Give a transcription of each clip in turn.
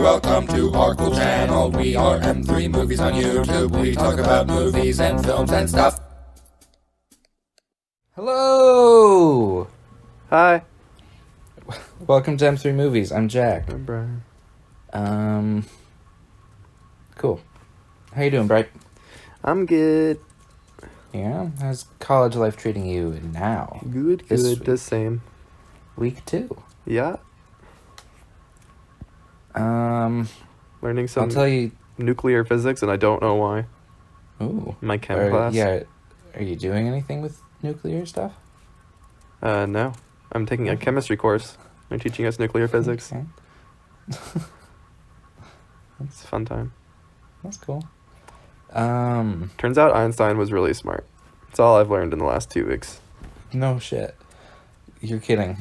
welcome to our cool channel. We are M3 Movies on YouTube. We talk about movies and films and stuff. Hello! Hi. Welcome to M3 Movies. I'm Jack. I'm Brian. Cool. How you doing, Bright? I'm good. Yeah? How's college life treating you now? Good. The same. Week 2. Yeah. Learning some I'll tell you... nuclear physics, and I don't know why. Ooh. My chem class. Yeah. Are you doing anything with nuclear stuff? No. I'm taking a chemistry course. They're teaching us nuclear physics. Okay. It's a fun time. That's cool. Turns out Einstein was really smart. That's all I've learned in the last 2 weeks. No shit. You're kidding.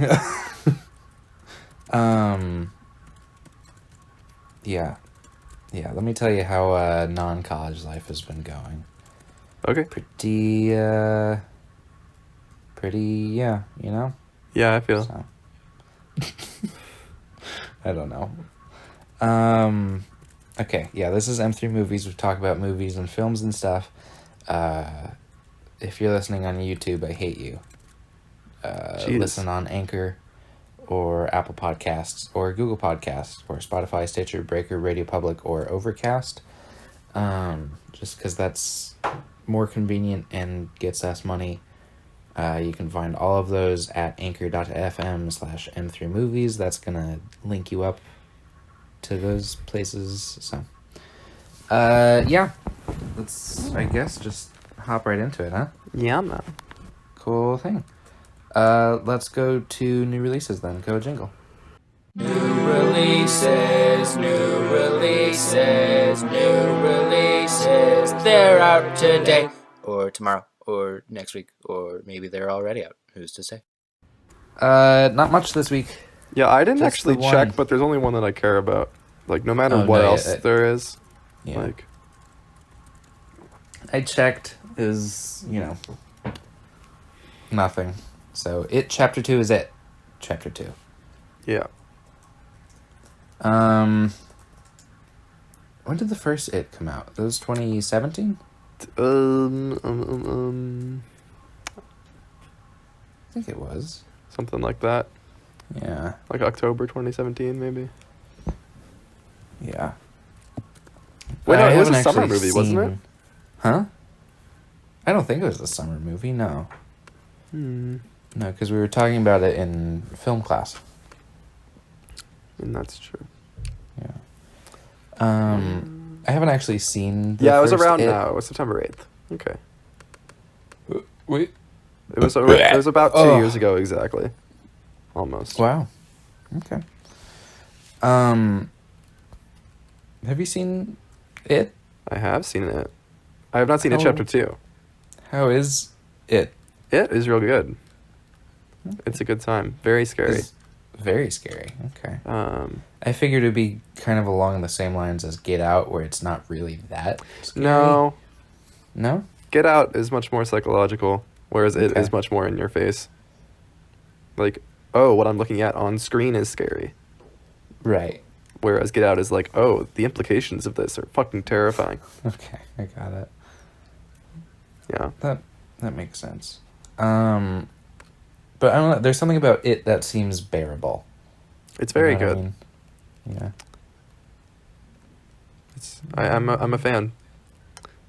Yeah. Yeah, let me tell you how non-college life has been going. Okay. Pretty, yeah, you know? Yeah, I feel. So. I don't know. Okay, yeah, this is M3 Movies. We talk about movies and films and stuff. If you're listening on YouTube, I hate you. Listen on Anchor or Apple Podcasts or Google Podcasts or Spotify, Stitcher, Breaker, Radio Public, or Overcast. Just because that's more convenient and gets us money. You can find all of those at anchor.fm/M3movies. That's going to link you up to those places. So, yeah. Let's, I guess, just hop right into it, huh? Yeah, man. Cool thing. Let's go to new releases then. Go jingle. New releases. They're out today, or tomorrow, or next week, or maybe they're already out. Who's to say? Not much this week. Yeah, I didn't Just actually the one. check, but there's only one that I care about. Like, no matter what else there is. Yeah. Like, I checked. Is nothing. So Chapter 2 is it. Chapter 2. yeah. When did the first It come out? That was 2017? I think it was. Something like that. Yeah. Like October 2017, maybe. Yeah. Wait, no, I it was haven't a summer actually movie, wasn't it? Huh? I don't think it was a summer movie, no. No, No, because we were talking about it in film class. and that's true. Yeah. I haven't actually seen the Yeah, it was first around It. now. It was September 8th. Okay. Wait. It was about 2 years ago exactly. Almost. Wow. Okay. Have you seen It? I have seen it. I have not seen it chapter 2. How is It? It is real good. It's a good time. Very scary. It's very scary. Okay. Um, I figured it'd be kind of along the same lines as Get Out, where it's not really that scary. no. No? Get Out is much more psychological, whereas It Okay. is much more in your face. Like, oh, what I'm looking at on screen is scary. Right. Whereas Get Out is like, oh, the implications of this are fucking terrifying. Okay, I got it. Yeah. That makes sense. But I don't know, there's something about It that seems bearable. It's very You know what good. I mean? Yeah. I'm a fan.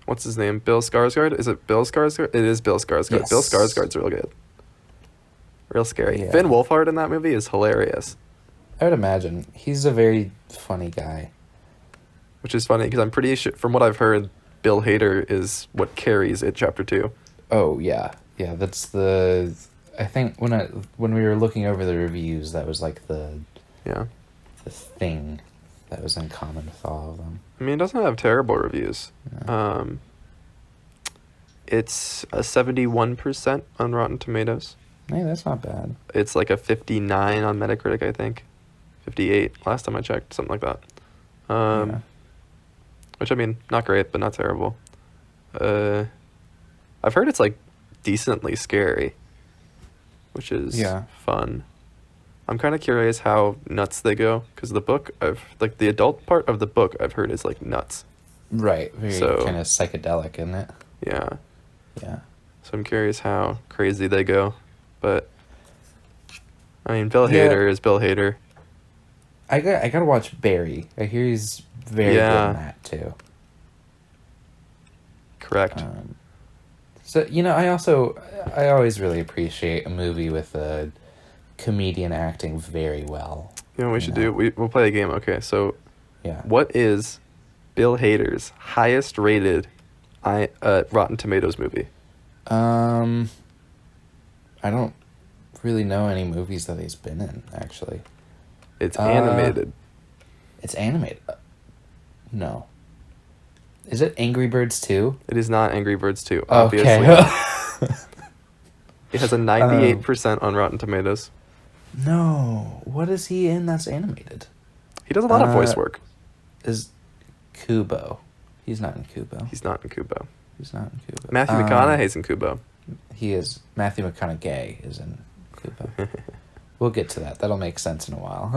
What's his name? Bill Skarsgård? Is it Bill Skarsgård? It is Bill Skarsgård. Yes. Bill Skarsgård's real good. Real scary. Yeah. Finn Wolfhard in that movie is hilarious. I would imagine. He's a very funny guy. Which is funny because I'm pretty sure, from what I've heard, Bill Hader is what carries It Chapter 2. Oh, yeah. Yeah, that's I think when we were looking over the reviews, that was like the Yeah. thing that was in common with all of them. I mean, it doesn't have terrible reviews. Yeah. It's a 71% on Rotten Tomatoes. Hey, that's not bad. It's like a 59 on Metacritic, I think. 58 last time I checked, something like that. Yeah. Which, I mean, not great, but not terrible. I've heard it's, like, decently scary, which is Yeah. fun. I'm kind of curious how nuts they go, because the book, the adult part of the book I've heard is like nuts. Right. Very So- kind of psychedelic, isn't it? Yeah. Yeah. So I'm curious how crazy they go. But, I mean, Bill Yeah. Hader is Bill Hader. I gotta watch Barry. I hear he's very good Yeah. in that too. Correct. So I always really appreciate a movie with a comedian acting very well. You know what we should do? We'll play a game. Okay, so Yeah. what is Bill Hader's highest rated Rotten Tomatoes movie? I don't really know any movies that he's been in, actually. It's animated. It's animated. No. Is it Angry Birds 2? It is not Angry Birds 2, obviously. Okay. It has a 98% on Rotten Tomatoes. No. What is he in that's animated? He does a lot of voice work. Is Kubo. He's not in Kubo. He's not in Kubo. He's not in Kubo. Matthew McConaughey's in Kubo. He is. Matthew McConaughey is in Kubo. We'll get to that. That'll make sense in a while.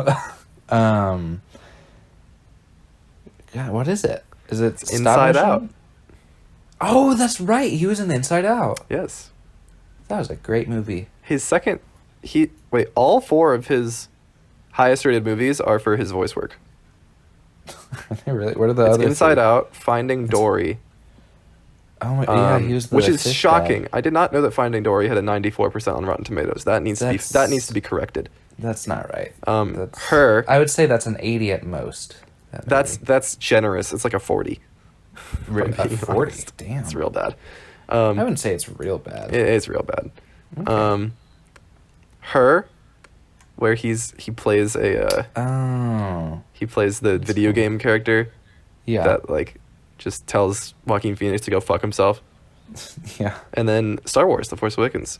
God, what is it? Is it stop Inside motion? Out. Oh, that's right. He was in Inside Out. Yes. That was a great movie. His second... all 4 of his highest rated movies are for his voice work. Really? What are the It's other Inside three? Out, Finding Dory. Oh my, yeah, he was the which is fish shocking. guy. I did not know that Finding Dory had a 94% on Rotten Tomatoes. That needs to be corrected. That's not right. Her. I would say that's an 80 at most. that movie. That's generous. It's like a 40. A I'm being 40. honest. Damn. It's real bad. I wouldn't say it's real bad. It's real bad. Okay. Her, where he plays he plays the video game character. Yeah. That just tells Joaquin Phoenix to go fuck himself. Yeah. And then Star Wars: The Force Awakens,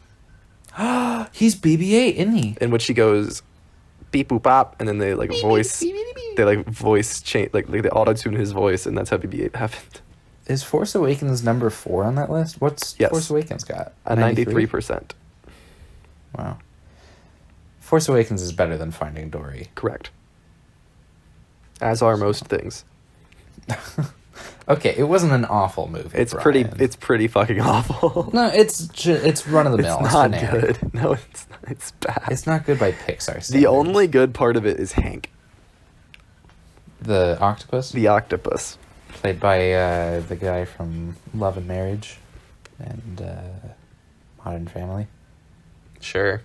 He's BB-8, isn't he? in which he goes beep boop bop, and then they voice change they auto tune his voice, and that's how BB-8 happened. Is Force Awakens number 4 on that list? What's Yes. Force Awakens got? A 93%. Wow. Force Awakens is better than Finding Dory. Correct. As are most things. Okay, it wasn't an awful movie. It's Brian. pretty fucking awful. No, it's run of the mill. It's not generic. good. No, it's not. It's bad. It's not good by Pixar standards. The only good part of it is Hank, the octopus, the octopus. played by the guy from Love and Marriage and Modern Family. Sure.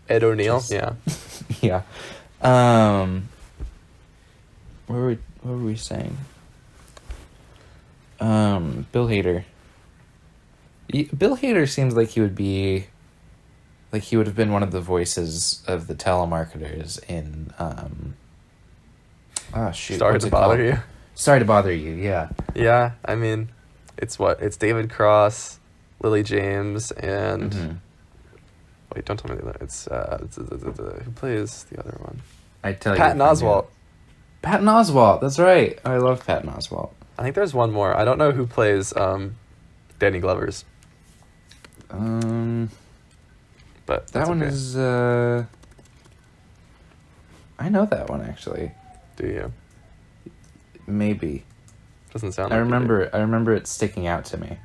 Ed O'Neill. Just- Yeah. Yeah. What were we saying? Bill Hader. Bill Hader seems like he would be, like he would have been one of the voices of the telemarketers in, oh shoot. Sorry what's to it bother called? you. Sorry to bother you, yeah. Yeah. I mean, it's David Cross, Lily James, and Mhm. wait, don't tell me the other. It's who plays the other one? I tell you. Patton if I knew. Oswalt. Patton Oswalt, that's right. I love Patton Oswalt. I think there's one more. I don't know who plays Danny Glover's, but That that's one okay. is, I know that one actually. Do you? Maybe. Doesn't sound. I like you do. remember it sticking out to me.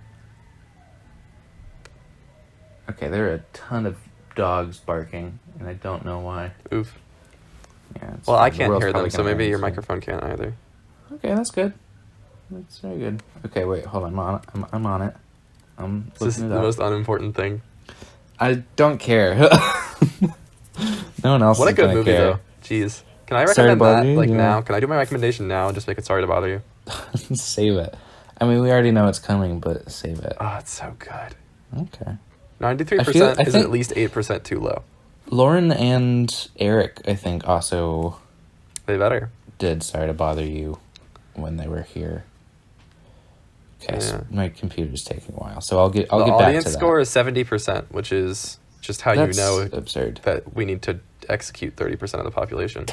Okay, there are a ton of dogs barking, and I don't know why. Oof. Yeah. Well, I the can't world's hear them, probably so gonna maybe end your soon. microphone can't either. Okay, that's good. That's very good. Okay, wait, hold on. I'm on it. I'm This is looking the it up. most unimportant thing. I don't care. No one else What a is good gonna movie, care. though. Jeez. Can I Sorry to recommend bother that you? Yeah. now? Can I do my recommendation now and just make it Sorry to Bother You? Save it. I mean, we already know it's coming, but save it. Oh, it's so good. Okay. 93% I is think- at least 8% too low. Lauren and Eric, I think, also They better. did Sorry to Bother You when they were here. Okay, so Yeah. my computer's taking a while, so I'll get The back to that. audience score is 70%, which is just how That's you know absurd. that we need to execute 30% of the population.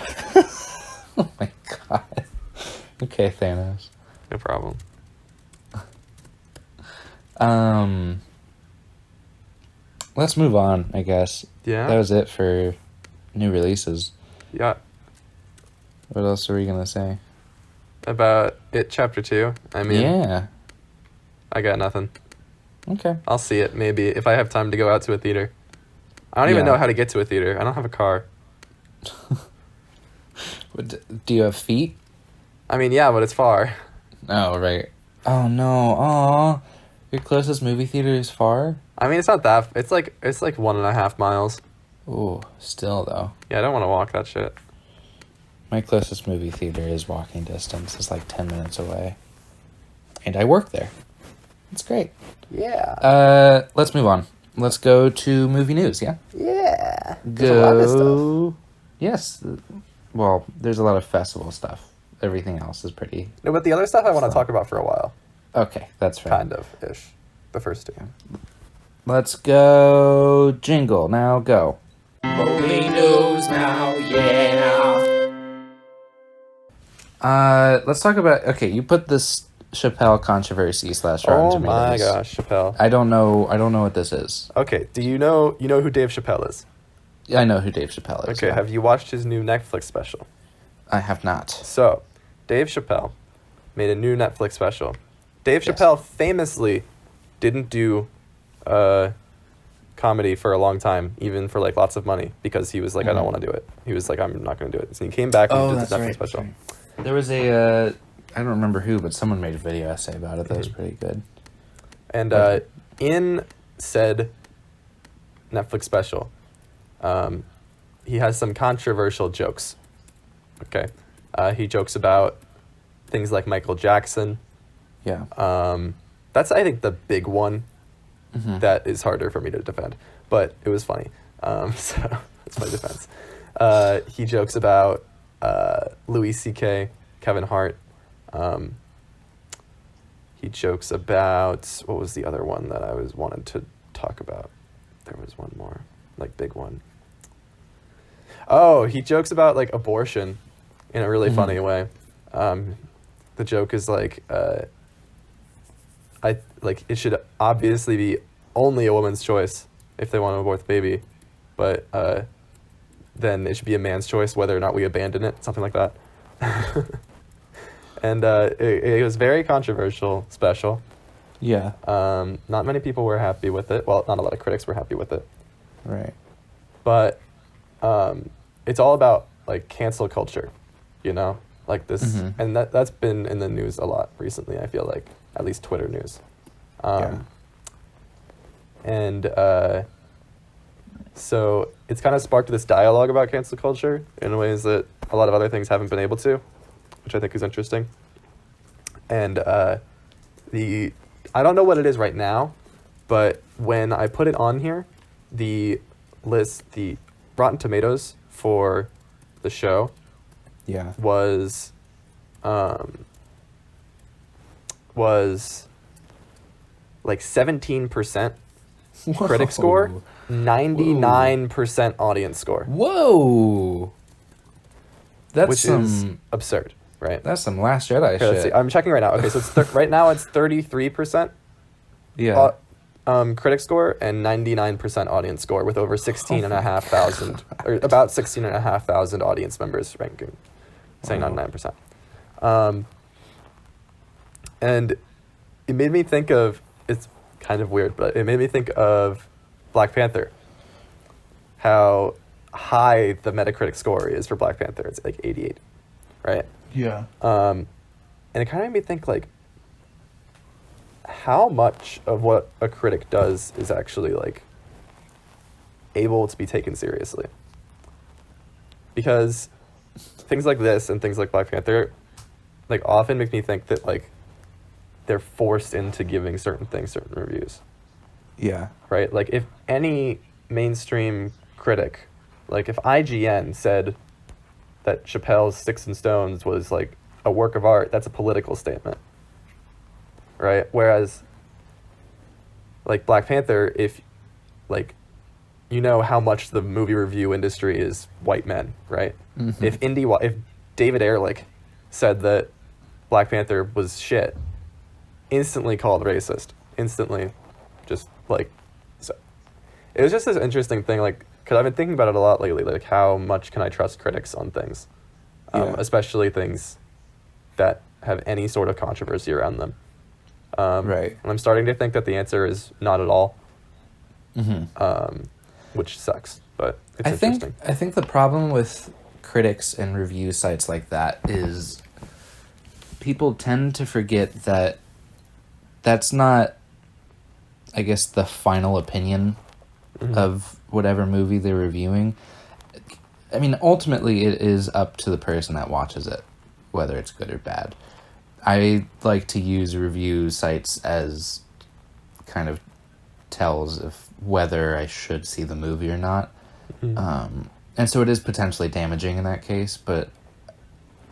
Oh my god. Okay, Thanos. No problem. Let's move on, I guess. Yeah? That was it for New releases. Yeah. What else are we gonna say? About it, Chapter 2. I mean, yeah. I got nothing. Okay. I'll see it, maybe, if I have time to go out to a theater. I don't even know how to get to a theater. I don't have a car. Do you have feet? I mean, yeah, but it's far. Oh, right. Oh, no. Aw. Your closest movie theater is far? I mean, it's not that... It's like 1.5 miles. Ooh, still, though. Yeah, I don't want to walk that shit. My closest movie theater is walking distance. It's like 10 minutes away. And I work there. It's great. Yeah. Let's move on. Let's go to movie news, yeah? Yeah. Go. There's a lot of stuff. Yes. Well, there's a lot of festival stuff. Everything else is pretty... No, but the other stuff I want to talk about for a while. Okay, that's fair. Kind of-ish. The first two. Let's go. Jingle. Now go. Movie news now, yeah. Let's talk about... Okay, you put this Chappelle controversy / Rotten Tomatoes. Oh my gosh, Chappelle. I don't know what this is. Okay, do you know who Dave Chappelle is? I know who Dave Chappelle is. Okay, yeah. have you watched his new Netflix special? I have not. So, Dave Chappelle made a new Netflix special. Dave Chappelle famously didn't do comedy for a long time, even for like lots of money, because he was like, I don't want to do it. He was like, I'm not going to do it. So he came back and did this Netflix special. Right. There was a, I don't remember who, but someone made a video essay about it that was pretty good. And in said Netflix special, he has some controversial jokes. Okay. He jokes about things like Michael Jackson. Yeah. That's, I think, the big one that is harder for me to defend. But it was funny. So that's my defense. He jokes about Louis C.K., Kevin Hart. He jokes about... What was the other one that I wanted to talk about? There was one more, like, big one. Oh, he jokes about, like, abortion in a really funny way. The joke is like, it should obviously be only a woman's choice if they want to abort the baby, but then it should be a man's choice whether or not we abandon it, something like that. And it was very controversial special. Yeah. Not many people were happy with it. Well, not a lot of critics were happy with it. Right. But it's all about like cancel culture, you know, like this, and that's been in the news a lot recently. I feel like, at least Twitter news, and so it's kind of sparked this dialogue about cancel culture in ways that a lot of other things haven't been able to, which I think is interesting. And I don't know what it is right now, but when I put it on here, the Rotten Tomatoes for the show was like 17% critic score, 99% audience score. Whoa. That's which is absurd, right? That's some Last Jedi Okay, shit. let's see. I'm checking right now. Okay, so it's right now it's 33% critic score and 99% audience score with over 16,500 or about 16,500 audience members ranking, saying 99%. And it made me think of, it's kind of weird, but it made me think of Black Panther. How high the Metacritic score is for Black Panther. It's like 88, right? Yeah. And it kind of made me think, like, how much of what a critic does is actually, like, able to be taken seriously. Because things like this and things like Black Panther, like, often make me think that, like, they're forced into giving certain things certain reviews. Yeah. Right? Like, if any mainstream critic, like, if IGN said that Chappelle's Sticks and Stones was, like, a work of art, that's a political statement. Right? Whereas, like, Black Panther, if, like, you know how much the movie review industry is white men, right? Mm-hmm. If David Ehrlich said that Black Panther was shit, instantly called racist. Instantly, just, like, so. It was just this interesting thing, like, because I've been thinking about it a lot lately, like how much can I trust critics on things, especially things that have any sort of controversy around them. Right. And I'm starting to think that the answer is not at all, Mm-hmm. Which sucks, but it's interesting. I think the problem with critics and review sites like that is people tend to forget that that's not, I guess, the final opinion of whatever movie they're reviewing. I mean, ultimately, it is up to the person that watches it, whether it's good or bad. I like to use review sites as kind of tells of whether I should see the movie or not. And so it is potentially damaging in that case, but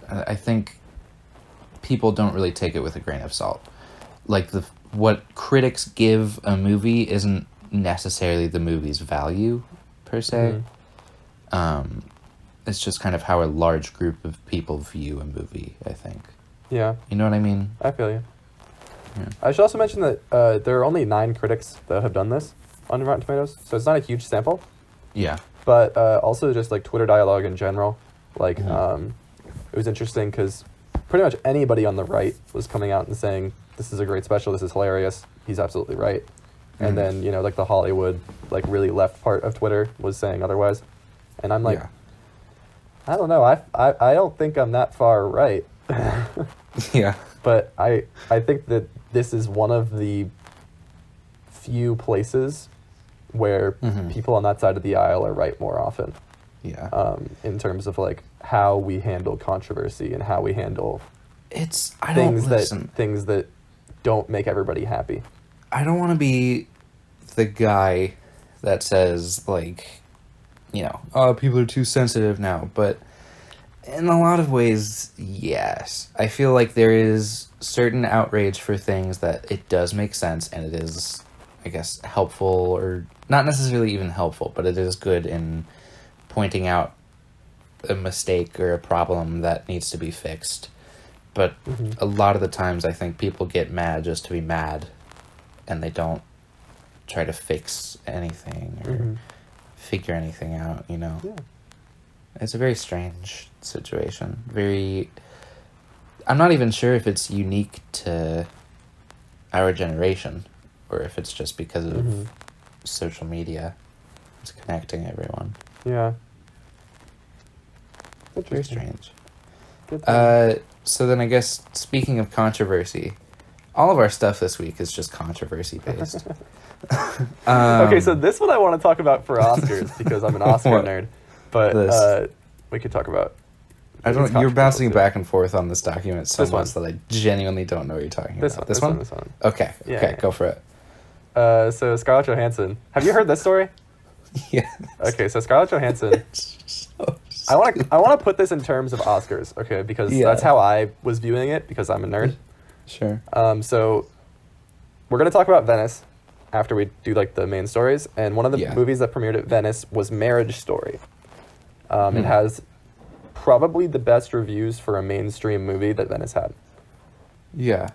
I think people don't really take it with a grain of salt. Like, what critics give a movie isn't necessarily the movie's value, per se. It's just kind of how a large group of people view a movie, I think. Yeah. You know what I mean? I feel you. Yeah. I should also mention that there are only 9 critics that have done this on Rotten Tomatoes, so it's not a huge sample. Yeah. But also just like Twitter dialogue in general, like it was interesting because pretty much anybody on the right was coming out and saying, this is a great special, this is hilarious, he's absolutely right. And then, you know, like the Hollywood, like really left part of Twitter was saying otherwise. And I'm like, I don't know, I don't think I'm that far right. Yeah. But I think that this is one of the few places where people on that side of the aisle are right more often. Yeah. In terms of like how we handle controversy and how we handle things that don't make everybody happy. I don't want to be the guy that says, like, you know, oh, people are too sensitive now, but in a lot of ways, yes. I feel like there is certain outrage for things that it does make sense, and it is, I guess, helpful, or not necessarily even helpful, but it is good in pointing out a mistake or a problem that needs to be fixed. But a lot of the times I think people get mad just to be mad, and they don't try to fix anything or figure anything out, you know? Yeah. It's a very strange situation. I'm not even sure if it's unique to our generation, or if it's just because of social media. It's connecting everyone. Yeah. Very strange. Good So then I guess, speaking of controversy, all of our stuff this week is just controversy based. Okay, so this one I want to talk about for Oscars because I'm an Oscar nerd. But we could talk about. You're bouncing back and forth on this document so This much one. that I genuinely don't know what you're talking about. This one? This one. Okay. Yeah, Okay, yeah. go for it. So Scarlett Johansson. Have you heard this story? Yeah. Okay, so Scarlett Johansson. I want to put this in terms of Oscars, okay? Because that's how I was viewing it because I'm a nerd. Sure. So we're gonna talk about Venice after we do like the main stories, and one of the movies that premiered at Venice was Marriage Story. It has probably the best reviews for a mainstream movie that Venice had. Yeah.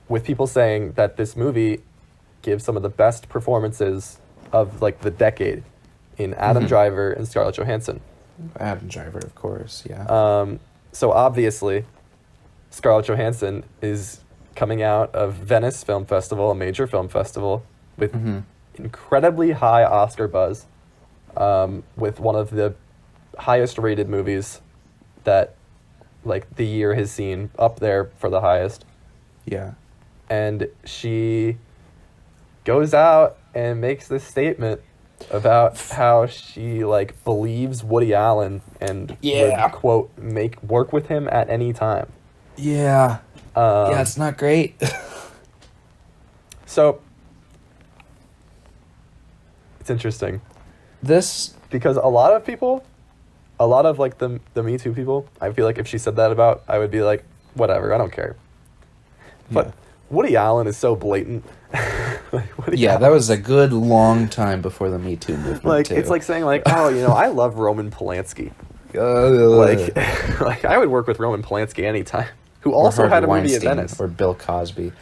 With people saying that this movie gives some of the best performances of like the decade in Adam Driver and Scarlett Johansson. Adam Driver, of course, yeah. So obviously, Scarlett Johansson is coming out of Venice Film Festival, a major film festival, with incredibly high Oscar buzz, with one of the highest rated movies that like the year has seen, up there for the highest. Yeah. And she goes out and makes this statement about how she like believes Woody Allen and would, quote, work with him at any time. Yeah. It's not great. So it's interesting. Because a lot of like the Me Too people, I feel like if she said that about, I would be like, whatever, I don't care. But Woody Allen is so blatant. That was a good long time before the Me Too movement. Like too. It's like saying like, oh, you know, I love Roman Polanski. Like I would work with Roman Polanski anytime. Who also had a movie at Venice. Or Bill Cosby.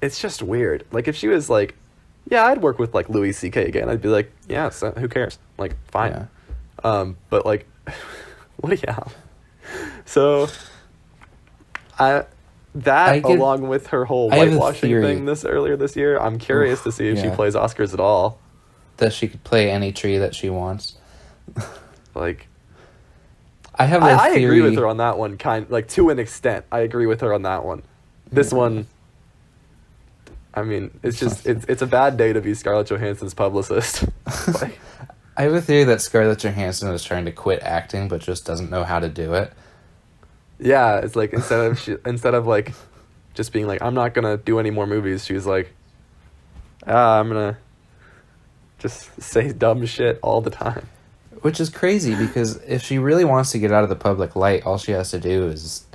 It's just weird. Like if she was like, Yeah, I'd work with like Louis C.K. again. I'd be like, yeah, so who cares? Like, fine. Yeah. But like, Woody Allen. So, along with her whole I have a whitewashing theory. thing earlier this year, I'm curious to see if she yeah. plays Oscars at all. That she could play any tree that she wants. Like, I have I theory. agree with her on that one, to an extent. I agree with her on that one. This one, I mean, it's just it's a bad day to be Scarlett Johansson's publicist. Like, I have a theory that Scarlett Johansson is trying to quit acting, but just doesn't know how to do it. yeah, it's like instead of like just being like, I'm not gonna do any more movies, she's like, I'm gonna just say dumb shit all the time. Which is crazy, because if she really wants to get out of the public light, all she has to do is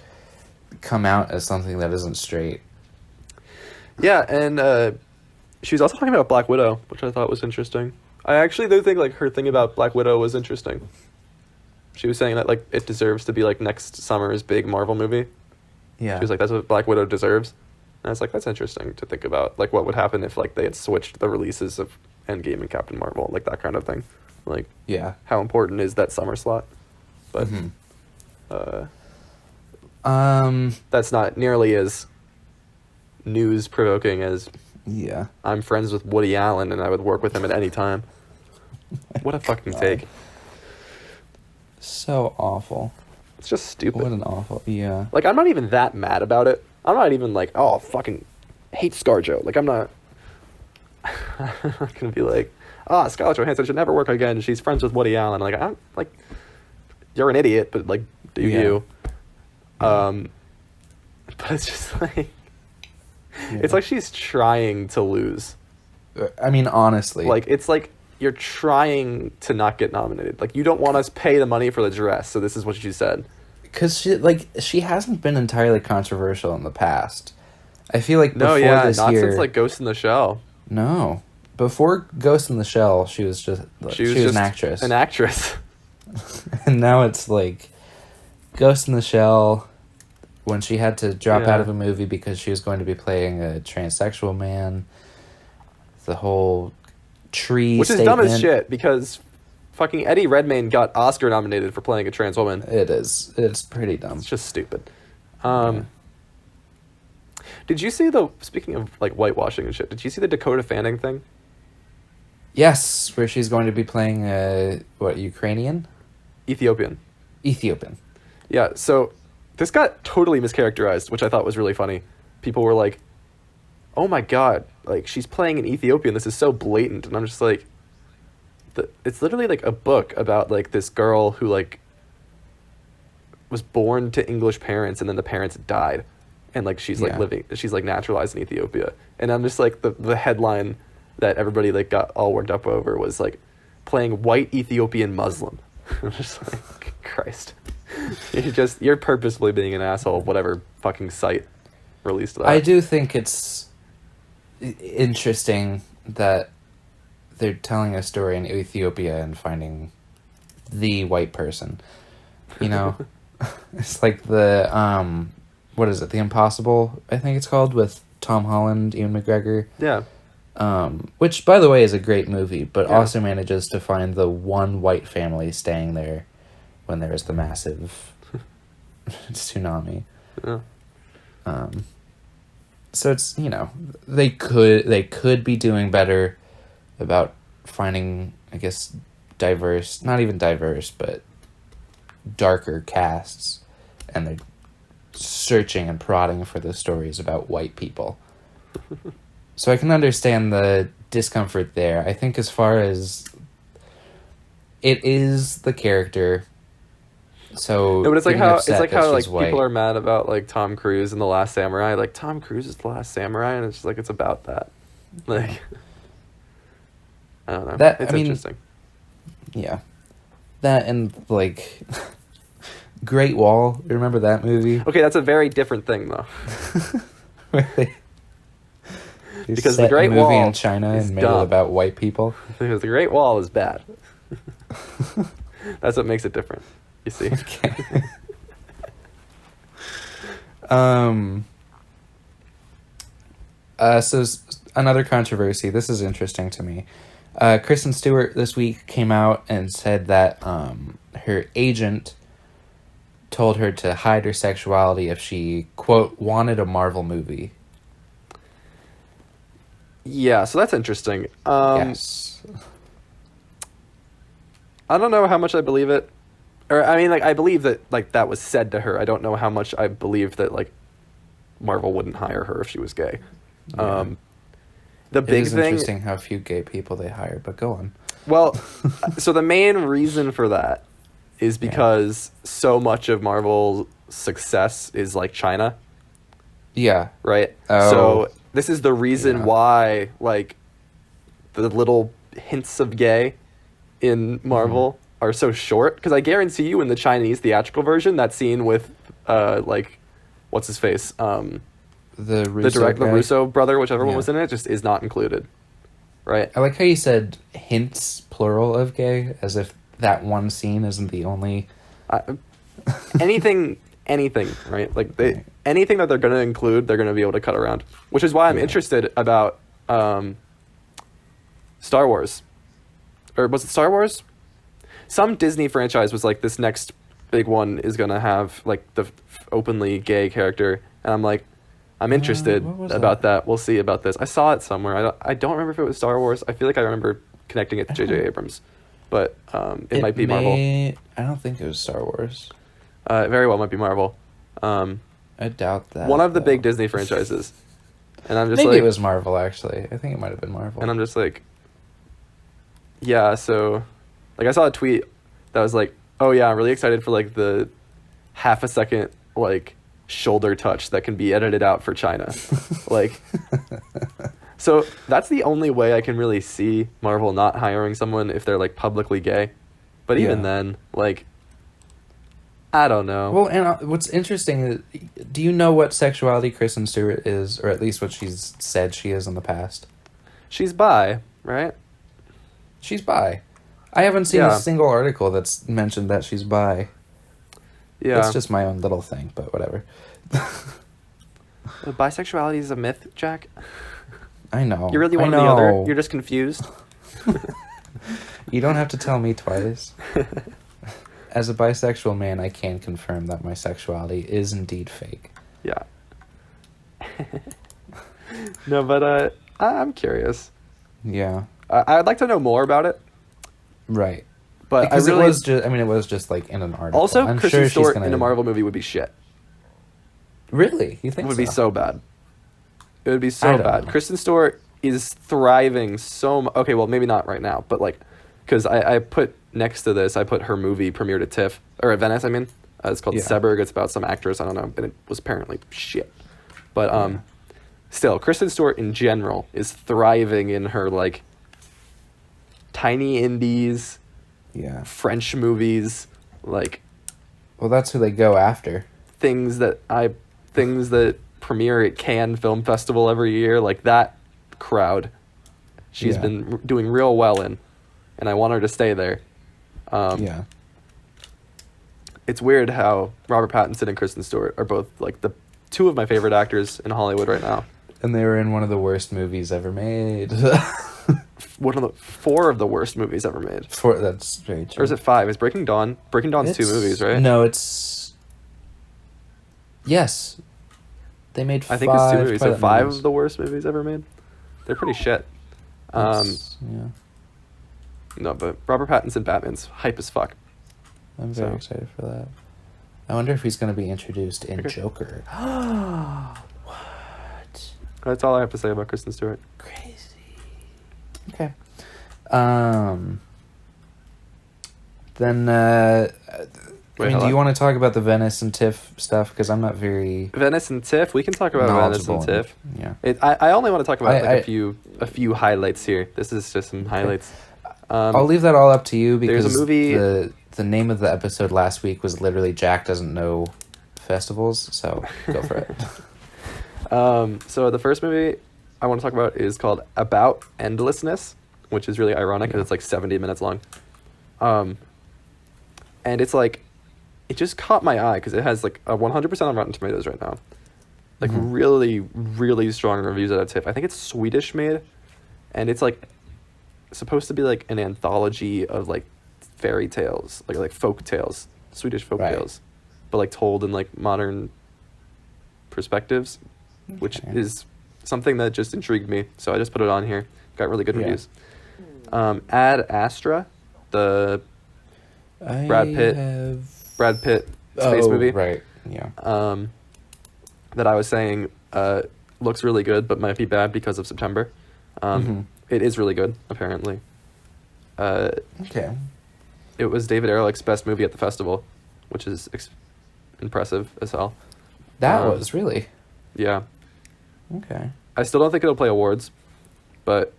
come out as something that isn't straight. Yeah, and she was also talking about Black Widow, which I thought was interesting. I actually do think like her thing about Black Widow was interesting. She was saying that like it deserves to be like next summer's big Marvel movie. Yeah. She was like, that's what Black Widow deserves. And I was like, that's interesting to think about. Like, what would happen if like they had switched the releases of Endgame and Captain Marvel, like that kind of thing. Like, yeah. How important is that summer slot? But that's not nearly as news provoking as yeah. I'm friends with Woody Allen and I would work with him at any time. What a fucking take. So awful. It's just stupid. What an awful, yeah. Like, I'm not even that mad about it. I'm not even like, oh, fucking hate ScarJo. Like, I'm not gonna be like, Scarlett Johansson should never work again. She's friends with Woody Allen. Like, I'm like, you're an idiot, but like, do you? But it's just like, it's like she's trying to lose. I mean, honestly. Like, it's like you're trying to not get nominated. Like, you don't want us pay the money for the dress, so this is what you said. Because she hasn't been entirely controversial in the past. I feel like before this not year, since like Ghost in the Shell. No, before Ghost in the Shell, she was just she was an actress. An actress. And now it's like Ghost in the Shell, when she had to drop out of a movie because she was going to be playing a transsexual man. The whole tree Which statement. is dumb as shit, because fucking Eddie Redmayne got Oscar nominated for playing a trans woman. It is. It's pretty dumb. It's just stupid. Did you see speaking of like whitewashing and shit, did you see the Dakota Fanning thing? Yes, where she's going to be playing Ukrainian? Ethiopian. Yeah, so this got totally mischaracterized, which I thought was really funny. People were like, oh my god, like, she's playing an Ethiopian, this is so blatant. And I'm just like, it's literally like a book about like this girl who like was born to English parents and then the parents died. And like she's like naturalized in Ethiopia. And I'm just like, the headline that everybody like got all worked up over was like, playing white Ethiopian Muslim. I'm just like, Christ. You're purposefully being an asshole, whatever fucking site released that. I do think it's interesting that they're telling a story in Ethiopia and finding the white person. You know? It's like the what is it? The Impossible, I think it's called, with Tom Holland, Ian McGregor. Yeah. Which, by the way, is a great movie, but also manages to find the one white family staying there when there is the massive tsunami. Yeah. So it's, you know, they could be doing better about finding, I guess, diverse, not even diverse, but darker casts, and they're searching and prodding for the stories about white people. So I can understand the discomfort there. I think as far as it is the character, so no, but it's like how like white. people are mad about like Tom Cruise in The Last Samurai. Like, Tom Cruise is The Last Samurai, and it's just like, it's about that. Like, I don't know. It's interesting. Yeah, that and like Great Wall. Remember that movie? Okay, that's a very different thing though. Because the Great movie Wall in China is and made it dumb. about white people. Because the Great Wall is bad. That's what makes it different. You see. Okay. So another controversy. This is interesting to me. Kristen Stewart this week came out and said that her agent told her to hide her sexuality if she, quote, wanted a Marvel movie. Yeah, so that's interesting. Yes. I don't know how much I believe it. Or, I mean, like, I believe that, like, that was said to her. I don't know how much I believe that, like, Marvel wouldn't hire her if she was gay. Yeah. The big it is thing... interesting how few gay people they hire, but go on. Well, so the main reason for that is because so much of Marvel's success is, like, China. Yeah. Right? Oh, so this is the reason yeah. why, like, the little hints of gay in Marvel are so short. Because I guarantee you in the Chinese theatrical version, that scene with, like, what's his face? The Russo brother, whichever one was in it, just is not included. Right? I like how you said hints, plural, of gay, as if that one scene isn't the only... anything, right? Like, anything that they're going to include, they're going to be able to cut around. Which is why I'm interested about Star Wars. Or was it Star Wars? Some Disney franchise was like, this next big one is going to have, like, the openly gay character. And I'm like, I'm interested about that. We'll see about this. I saw it somewhere. I don't remember if it was Star Wars. I feel like I remember connecting it to J.J. Abrams. But it might be Marvel. I don't think it was Star Wars. It very well might be Marvel. I doubt that. One of the big Disney franchises. And I'm just Maybe like... it was Marvel, actually. I think it might have been Marvel. And I'm just like... Yeah, so... Like, I saw a tweet that was like, oh yeah, I'm really excited for, like, the half a second, like, shoulder touch that can be edited out for China. Like... So that's the only way I can really see Marvel not hiring someone if they're, like, publicly gay. But even then, like... I don't know. Well, and what's interesting is, do you know what sexuality Kristen Stewart is, or at least what she's said she is in the past? She's bi, right? She's bi. I haven't seen a single article that's mentioned that she's bi. Yeah. It's just my own little thing, but whatever. Bisexuality is a myth, Jack. I know. You're really one or the other. You're just confused. You don't have to tell me twice. As a bisexual man, I can confirm that my sexuality is indeed fake. Yeah. No, but I'm curious. Yeah. I'd like to know more about it. Right. But because it was just like in an article. Also, I'm Kristen sure Stewart in a Marvel movie would be shit. Really? You think It would be so bad. It would be so I don't bad. know. Kristen Stewart is thriving so much. Okay, well, maybe not right now, but, like, because I put next to this, I put her movie premiered at TIFF, or at Venice, I mean. It's called Seberg. It's about some actress, I don't know, and it was apparently shit. But still, Kristen Stewart in general is thriving in her, like, tiny indies, French movies, like... Well, that's who they go after. Things that premiere at Cannes Film Festival every year, like that crowd. She's been doing real well in, and I want her to stay there. It's weird how Robert Pattinson and Kristen Stewart are both, like, the two of my favorite actors in Hollywood right now. And they were in one of the worst movies ever made. One of the 4 of the worst movies ever made. 4, that's very true. Or is it 5? Is Breaking Dawn? Breaking Dawn's 2 movies, right? No, it's... Yes. They made 5. I think it's 2 movies. So 5 of the worst movies ever made? They're pretty shit. Yeah. No, but Robert Pattinson Batman's hype as fuck. I'm very excited for that. I wonder if he's going to be introduced in Joker. What? That's all I have to say about Kristen Stewart. Crazy. Okay. Then, do you want to talk about the Venice and TIFF stuff? Because I'm not very... Venice and TIFF? We can talk about Venice and TIFF. Yeah. I only want to talk about a few highlights here. This is just some highlights. I'll leave that all up to you because there's a movie... The name of the episode last week was literally Jack Doesn't Know Festivals, so go for it. So the first movie I want to talk about is called About Endlessness, which is really ironic because it's like 70 minutes long. And it's like, it just caught my eye because it has like a 100% on Rotten Tomatoes right now. like really, really strong reviews out of TIFF. I think it's Swedish made, and it's like supposed to be like an anthology of like fairy tales, like folk tales, Swedish folk tales, but like told in like modern perspectives, which is something that just intrigued me. So I just put it on here. Got really good reviews. Ad Astra, the Brad Pitt space movie. Right. Yeah. That I was saying looks really good, but might be bad because of September. It is really good, apparently. Okay. It was David Ehrlich's best movie at the festival, which is impressive as hell. That was really? Yeah. Okay. I still don't think it'll play awards, but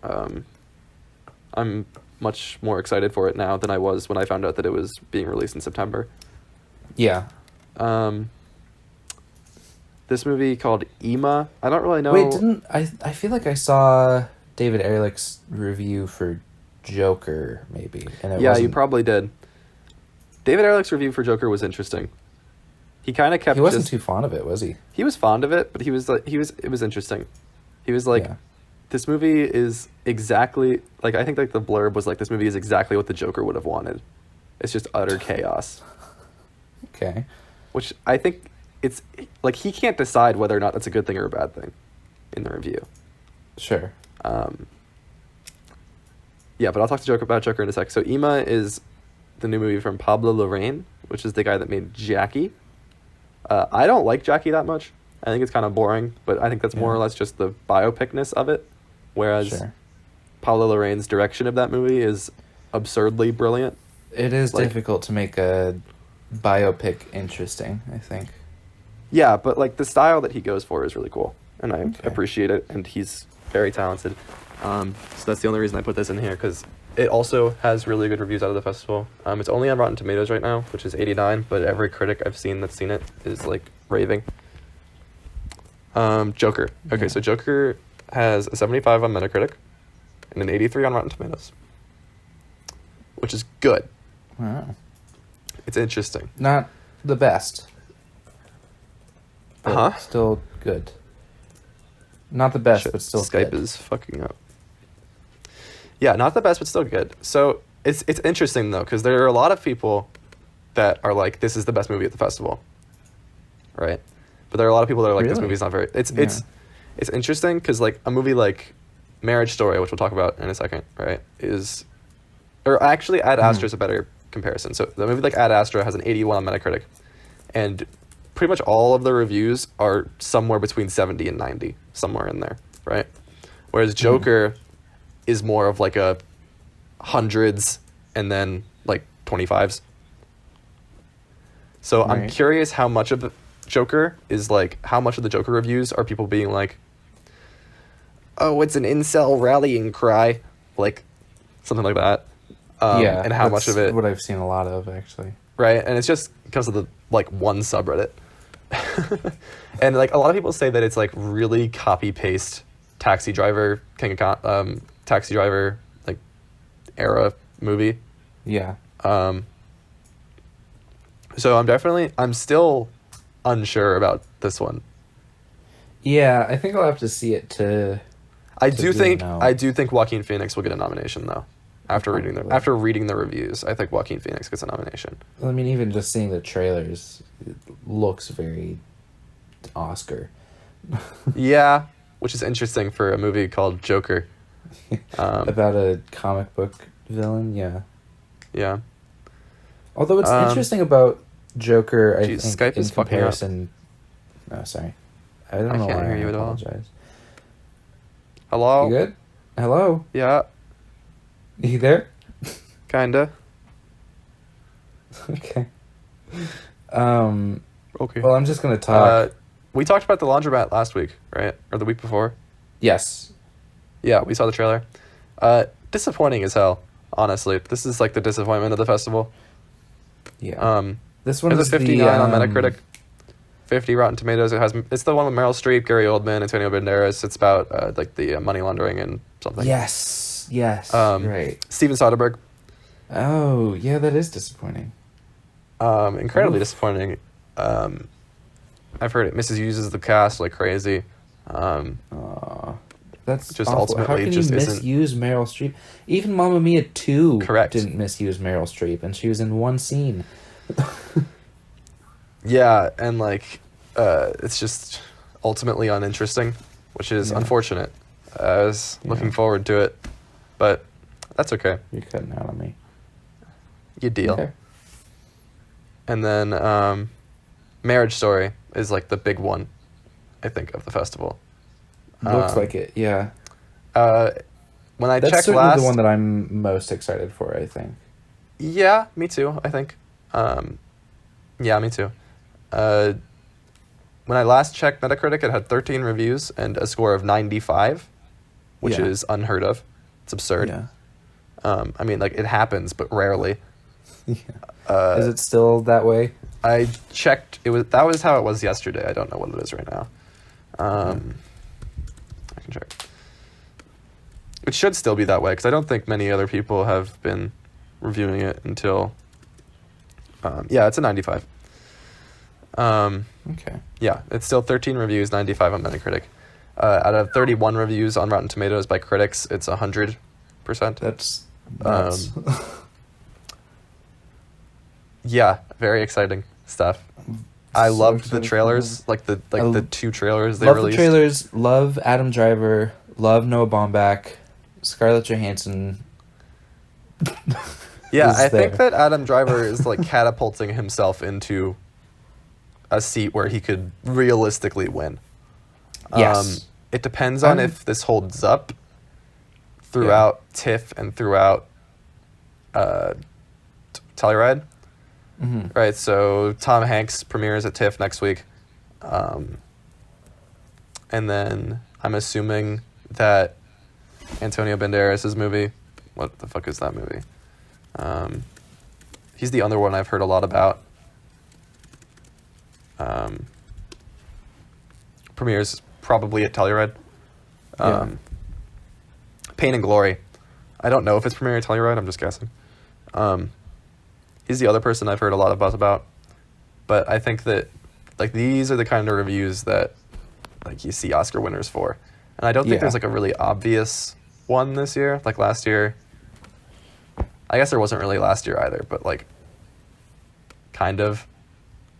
I'm much more excited for it now than I was when I found out that it was being released in September. Yeah. This movie called Ema, I don't really know. Wait, I feel like I saw David Ehrlich's review for Joker, maybe. And it wasn't... you probably did. David Ehrlich's review for Joker was interesting. He kind of kept. He wasn't too fond of it, was he? He was fond of it, but it was interesting. He was like, this movie is exactly like, I think like the blurb was like, this movie is exactly what the Joker would have wanted. It's just utter chaos. Okay. Which I think it's like, he can't decide whether or not that's a good thing or a bad thing in the review. Sure. Yeah, but I'll talk to about Joker in a sec. So Ema is the new movie from Pablo Larraín, which is the guy that made Jackie. I don't like Jackie that much. I think it's kind of boring, but I think that's more or less just the biopicness of it. Whereas Pablo Larraín's direction of that movie is absurdly brilliant. It is difficult to make a biopic interesting, I think. Yeah, but like the style that he goes for is really cool, and I appreciate it, and he's very talented. So that's the only reason I put this in here, because it also has really good reviews out of the festival. It's only on Rotten Tomatoes right now, which is 89, but every critic I've seen that's seen it is like raving. Joker. Okay, so Joker has a 75 on Metacritic and an 83 on Rotten Tomatoes, which is good. Wow. It's interesting. Not the best. But still good. Not the best, but still Skype good. is fucking up. Yeah, not the best, but still good. So it's interesting, though, because there are a lot of people that are like, this is the best movie at the festival. Right? But there are a lot of people that are like, this movie's not very... It's interesting, because like a movie like Marriage Story, which we'll talk about in a second, right, is... Or actually, Ad Astra is a better comparison. So the movie like Ad Astra has an 81 on Metacritic, and pretty much all of the reviews are somewhere between 70 and 90, somewhere in there, right? Whereas Joker is more of like a hundreds and then like 25s. So I'm curious how much of the Joker is like, how much of the Joker reviews are people being like, oh, it's an incel rallying cry, like something like that. And how much of it, what I've seen a lot of, actually. Right, and it's just because of the like one subreddit. And like a lot of people say that it's like really copy paste Taxi Driver, Taxi Driver like era movie. Yeah. So I'm still unsure about this one. Yeah, I think I'll have to see it to. I do think Joaquin Phoenix will get a nomination though. After reading the reviews, I think Joaquin Phoenix gets a nomination. I mean, even just seeing the trailers, it looks very Oscar. Yeah, which is interesting for a movie called Joker. About a comic book villain, yeah. Yeah. Although it's interesting about Joker, I think, Skype is in comparison... Oh, sorry. I don't know why. I can't hear you at all. Apologize. Hello? You good? Hello? Yeah. You there? Kinda. Okay. Okay. Well, I'm just gonna talk. We talked about the laundromat last week, right? Or the week before? Yes. Yeah, we saw the trailer. Disappointing as hell, honestly. This is like the disappointment of the festival. Yeah. This one is a 59 on Metacritic, 50 Rotten Tomatoes. It's the one with Meryl Streep, Gary Oldman, Antonio Banderas. It's about like the money laundering and something. Yes. Right. Steven Soderbergh. Oh, yeah, that is disappointing. Incredibly disappointing. I've heard it misuses the cast like crazy. That's just awful. ultimately How can just you isn't misuse Meryl Streep? Even Mamma Mia 2 correct. didn't misuse Meryl Streep, and she was in one scene. Yeah, and like it's just ultimately uninteresting, which is unfortunate. I was looking forward to it, but that's okay. You're cutting out on me. You deal. Okay. And then Marriage Story is like the big one, I think, of the festival. Looks like it, yeah. When I That's checked certainly last, the one that I'm most excited for, I think. yeah, me too. I think. Yeah, me too. When I last checked Metacritic, it had 13 reviews and a score of 95, which is unheard of. It's absurd. Yeah. I mean, like, it happens, but rarely. Yeah. Is it still that way? I checked. That was how it was yesterday. I don't know what it is right now. I can check. It should still be that way because I don't think many other people have been reviewing it until. Yeah, it's a 95. Okay. Yeah, it's still 13 reviews, 95 on Metacritic. Out of 31 reviews on Rotten Tomatoes by critics, it's 100%. That's nuts. Yeah, very exciting stuff. I loved the excited trailers, the two trailers they love released. the trailers. Love Adam Driver. Love Noah Baumbach. Scarlett Johansson. Yeah, is I think there. that Adam Driver is like catapulting himself into a seat where he could realistically win. Yes. It depends on if this holds up throughout TIFF and throughout Telluride. Mm-hmm. Right, so Tom Hanks premieres at TIFF next week. And then I'm assuming that Antonio Banderas' movie, what the fuck is that movie? He's the other one I've heard a lot about. Premieres probably at Telluride. Pain and Glory. I don't know if it's premiering at Telluride, I'm just guessing. He's the other person I've heard a lot of buzz about. But I think that like these are the kind of reviews that like you see Oscar winners for. And I don't think there's like a really obvious one this year. Like last year, I guess there wasn't really last year either, but like kind of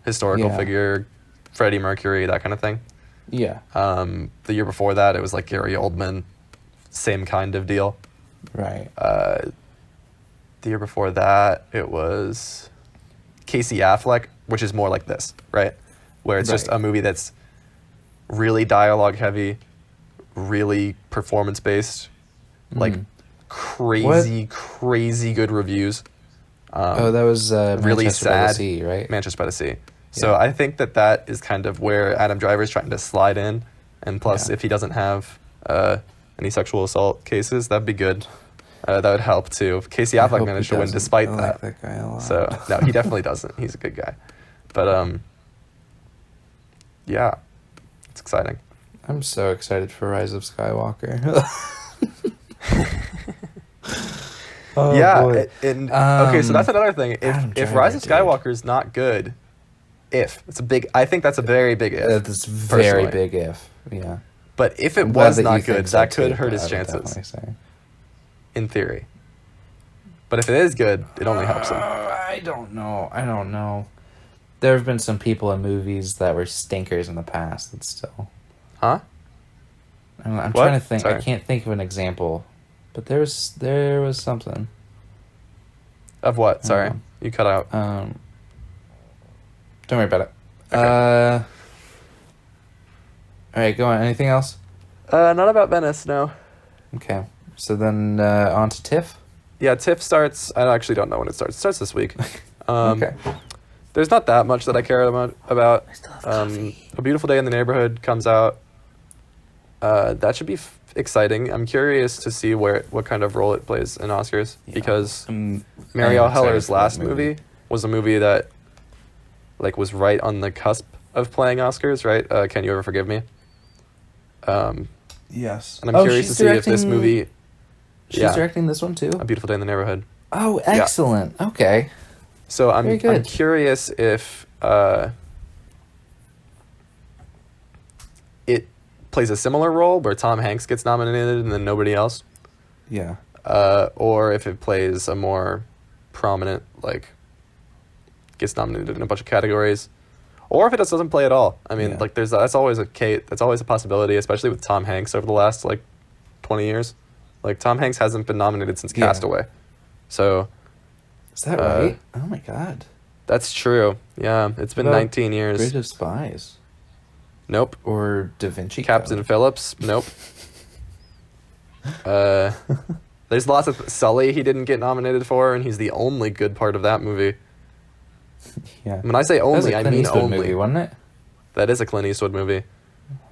historical figure, Freddie Mercury, that kind of thing. Yeah. The year before that, it was like Gary Oldman, same kind of deal. Right. The year before that, it was Casey Affleck, which is more like this, right? Where it's just a movie that's really dialogue heavy, really performance based, like crazy good reviews. That was really Manchester sad. by the Sea, right? Manchester by the Sea. So I think that is kind of where Adam Driver is trying to slide in, and plus, if he doesn't have any sexual assault cases, that'd be good. That would help too. Casey Affleck managed to win despite that. I like that guy a lot. So no, he definitely doesn't. He's a good guy, but yeah, it's exciting. I'm so excited for Rise of Skywalker. Boy. Okay, so that's another thing. If Rise of dude. Skywalker is not good, I think that's a very big if. That's very personally. big if. Yeah. But if it I'm glad was that you not think good, so that could too, hurt but his I would chances. definitely say. In theory. But if it is good, it only helps him. I don't know. There have been some people in movies that were stinkers in the past that still. Huh? I'm What? trying to think. Sorry. I can't think of an example, but there was something. Of what? Sorry. You cut out. Don't worry about it. Okay. All right, go on. Anything else? Not about Venice, no. Okay. So then on to TIFF. Yeah, TIFF starts. I actually don't know when it starts. It starts this week. Okay. There's not that much that I care about. I still have coffee. A Beautiful Day in the Neighborhood comes out. That should be exciting. I'm curious to see what kind of role it plays in Oscars because Marielle Heller's last movie was a movie that like was right on the cusp of playing Oscars, right? Can You Ever Forgive Me? Yes. And I'm curious to see if this movie. She's directing this one too. A Beautiful Day in the Neighborhood. Oh, excellent. Yeah. Okay. So Very good. I'm curious if plays a similar role where Tom Hanks gets nominated and then nobody else. Yeah. Or if it plays a more prominent, like, gets nominated in a bunch of categories. Or if it just doesn't play at all. I mean, like, that's always a possibility, especially with Tom Hanks over the last, like, 20 years. Like, Tom Hanks hasn't been nominated since Castaway. So... Is that right? Oh, my God. That's true. Yeah, it's been 19 years. Bridge of Spies. Nope. Or Da Vinci Captain Code. Phillips. Nope. There's lots of Sully he didn't get nominated for, and he's the only good part of that movie. Yeah. When I say only, I mean Eastwood only. movie, wasn't it? That is a Clint Eastwood movie.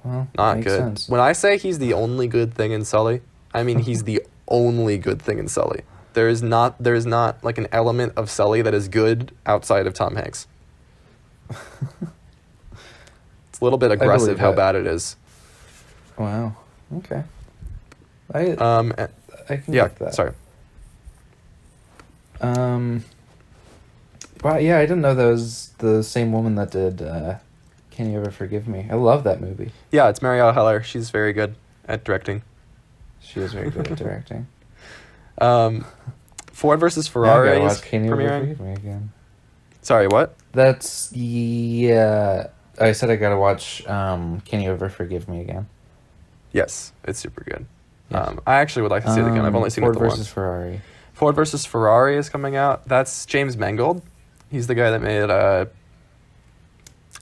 Well, Not makes good. sense. When I say he's the only good thing in Sully, I mean he's the only good thing in Sully. There is not like an element of Sully that is good outside of Tom Hanks. It's a little bit aggressive how bad it is. Wow. Okay. I can get that. Sorry. Wow, yeah, I didn't know that was the same woman that did Can You Ever Forgive Me? I love that movie. Yeah, it's Marielle Heller. She's very good at directing. She is very good at directing. Ford versus Ferrari is Can You Ever premiering. Forgive Me again? Sorry, what? That's I said I gotta watch Can You Ever Forgive Me again? Yes, it's super good. Yes. I actually would like to see it again. I've only seen Ford it the versus once. Ferrari. Ford versus Ferrari is coming out. That's James Mangold. He's the guy that made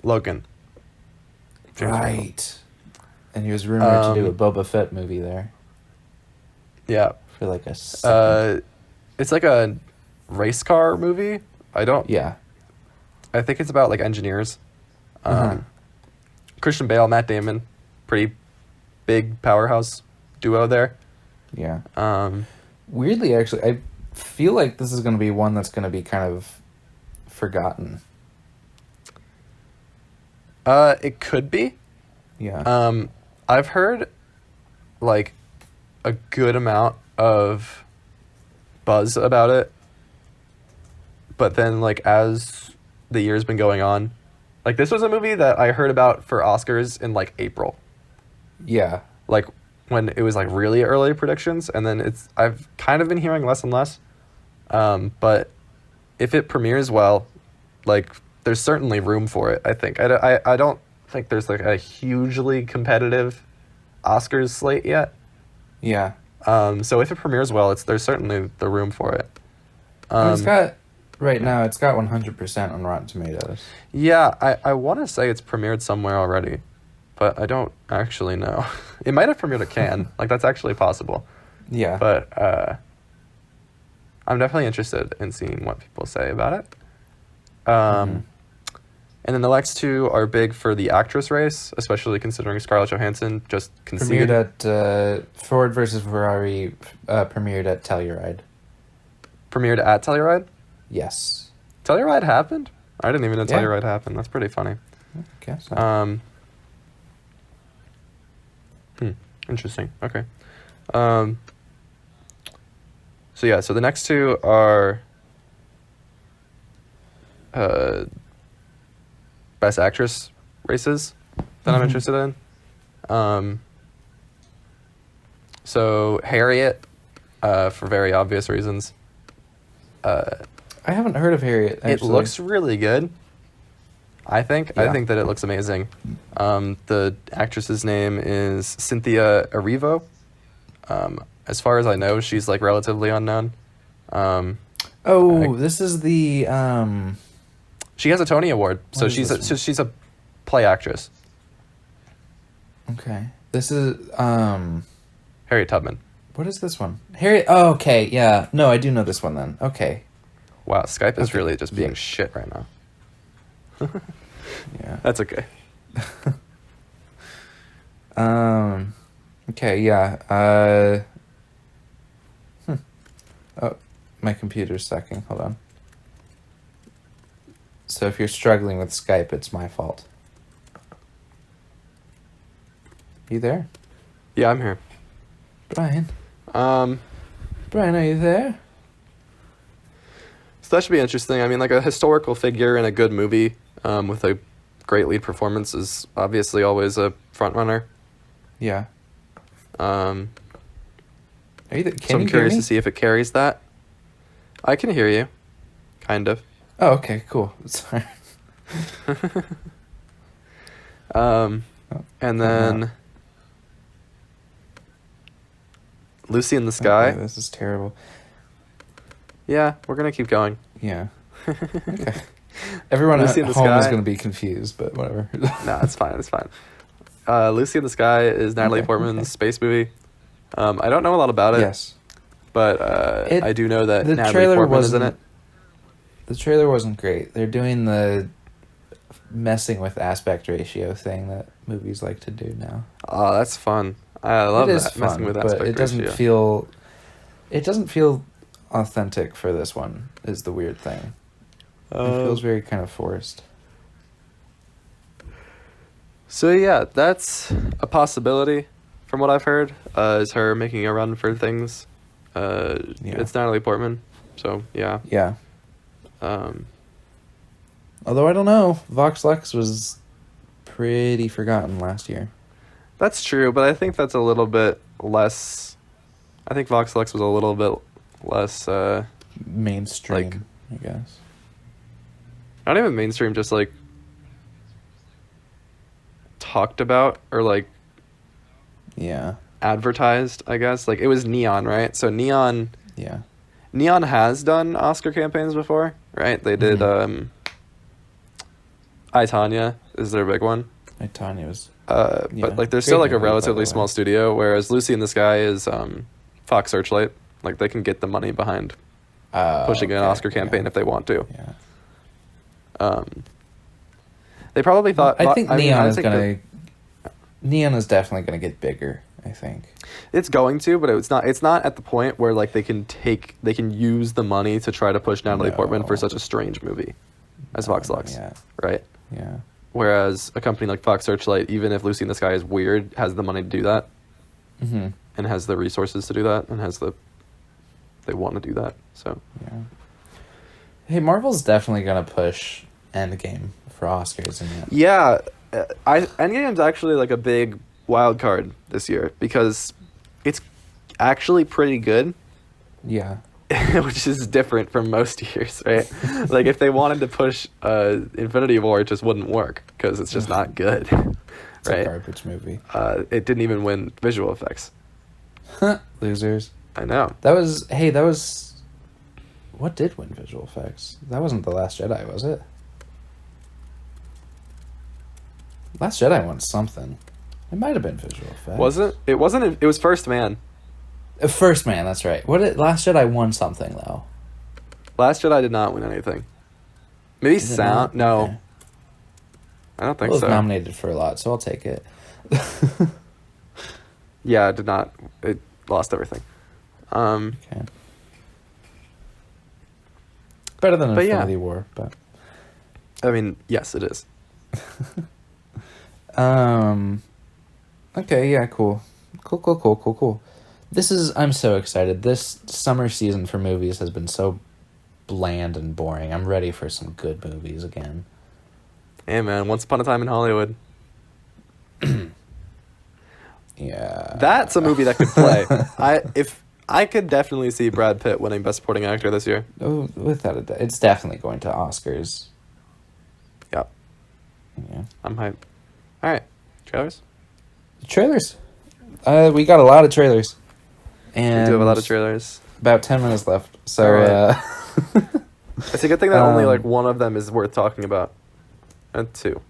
Logan. James Mangold. Right. And he was rumored to do a Boba Fett movie there Yeah. for like a second. It's like a race car movie. Yeah. I think it's about like engineers. Christian Bale, Matt Damon, pretty big powerhouse duo there. Yeah. Weirdly, actually, I feel like this is going to be one that's going to be kind of forgotten. It could be. Yeah. I've heard like a good amount of buzz about it, but then like as the year's been going on, like this was a movie that I heard about for Oscars in like April. Yeah. Like when it was like really early predictions, and then I've kind of been hearing less and less. But if it premieres well, like there's certainly room for it, I think. I don't think there's like a hugely competitive Oscars slate yet. Yeah. So if it premieres well, there's certainly the room for it. It's got 100% on Rotten Tomatoes. Yeah, I want to say it's premiered somewhere already, but I don't actually know. It might have premiered at Cannes. Like that's actually possible. Yeah. But I'm definitely interested in seeing what people say about it. And then the next two are big for the actress race, especially considering Scarlett Johansson just conceded. Premiered at Ford versus Ferrari. Premiered at Telluride. Premiered at Telluride? Yes. Telluride happened? I didn't even know Yeah. Telluride happened. That's pretty funny. Okay. So. Interesting. Okay. So yeah, so the next two are Best Actress races that I'm interested in. So Harriet, for very obvious reasons. I haven't heard of Harriet. Actually. It looks really good. I think that it looks amazing. The actress's name is Cynthia Erivo. As far as I know, she's like relatively unknown. This is the. She has a Tony Award, so she's a play actress. Okay, this is Harriet Tubman. What is this one? Harriet. Oh, okay, yeah. No, I do know this one then. Okay. Wow, Skype is really just being shit right now. Yeah. That's okay. Okay, yeah. Oh, my computer's sucking. Hold on. So if you're struggling with Skype, it's my fault. You there? Yeah, I'm here. Brian? Brian, are you there? So that should be interesting. I mean, like a historical figure in a good movie with a great lead performance is obviously always a front runner. Yeah. So Can I'm you hear curious me? to see if it carries that. I can hear you, kind of. Oh, okay, cool. Sorry. And cutting then out. Lucy in the Okay, Sky. this is terrible. Yeah, we're gonna keep going. Yeah. Okay. Everyone Lucy at in the home is Sky. going to be confused, but whatever. No, it's fine. It's fine. Lucy in the Sky is Natalie Okay, Portman's okay. space movie. I don't know a lot about it. Yes. But I do know that The Natalie trailer Portman is in wasn't. it. The trailer wasn't great. They're doing the messing with aspect ratio thing that movies like to do now. Oh, that's fun. I love It is that, fun, messing with but aspect it doesn't ratio. feel. It doesn't feel authentic for this one. Is the weird thing. It feels very kind of forced. So yeah, that's a possibility from what I've heard, is her making a run for things. It's Natalie Portman, so yeah. Yeah. Although I don't know, Vox Lux was pretty forgotten last year. That's true, but I think that's a little bit less. I think Vox Lux was a little bit less. Mainstream, I guess. Not even mainstream, just like talked about or like Yeah. advertised, I guess. Like it was Neon, right? So Neon has done Oscar campaigns before, right? They did I, Tonya is their big one. I, Tonya was But like they're still Great like a movie, by relatively the small way. studio, whereas Lucy in the Sky is Fox Searchlight. Like they can get the money behind pushing an Oscar campaign if they want to. Yeah. They probably thought. I think Neon is think gonna. Neon is definitely gonna get bigger. I think. it's going to, but it's not. It's not at the point where like they can use the money to try to push Natalie Portman for No. such a strange movie as Vox Lux, Yeah. right? Yeah. Whereas a company like Fox Searchlight, even if Lucy in the Sky is weird, has the money to do that, Mm-hmm. and has the resources to do that, and they want to do that. So Yeah. Hey, Marvel's definitely gonna push Endgame for Oscars, and yeah, Endgame's actually like a big wild card this year because it's actually pretty good. yeah. Which is different from most years, right? Like if they wanted to push Infinity War, it just wouldn't work because it's just not good, It's right? a garbage movie. It didn't even win visual effects. Losers. I know. That was. What did win visual effects? That wasn't The Last Jedi, was it? Last Jedi won something. It might have been visual effects. Was it? It wasn't. It was First Man. First Man, that's right. Last Jedi won something though. Last Jedi did not win anything. Maybe Did it sound. not? No, Okay. I don't think It was so. nominated for a lot, so I'll take it. Yeah, it did not. It lost everything. Okay. Better than But yeah. Infinity War, but I mean, yes, it is. okay, yeah, cool. Cool. I'm so excited. This summer season for movies has been so bland and boring. I'm ready for some good movies again. Hey man, Once Upon a Time in Hollywood. Yeah. That's a movie that could play. I could definitely see Brad Pitt winning Best Supporting Actor this year. Oh, without a doubt. It's definitely going to Oscars. Yeah, Yeah. I'm hyped. All right, trailers. Trailers. We got a lot of trailers. And We do have a lot of trailers. About 10 minutes left. So, Alright. It's a good thing that only like Um, one of them is worth talking about. And two.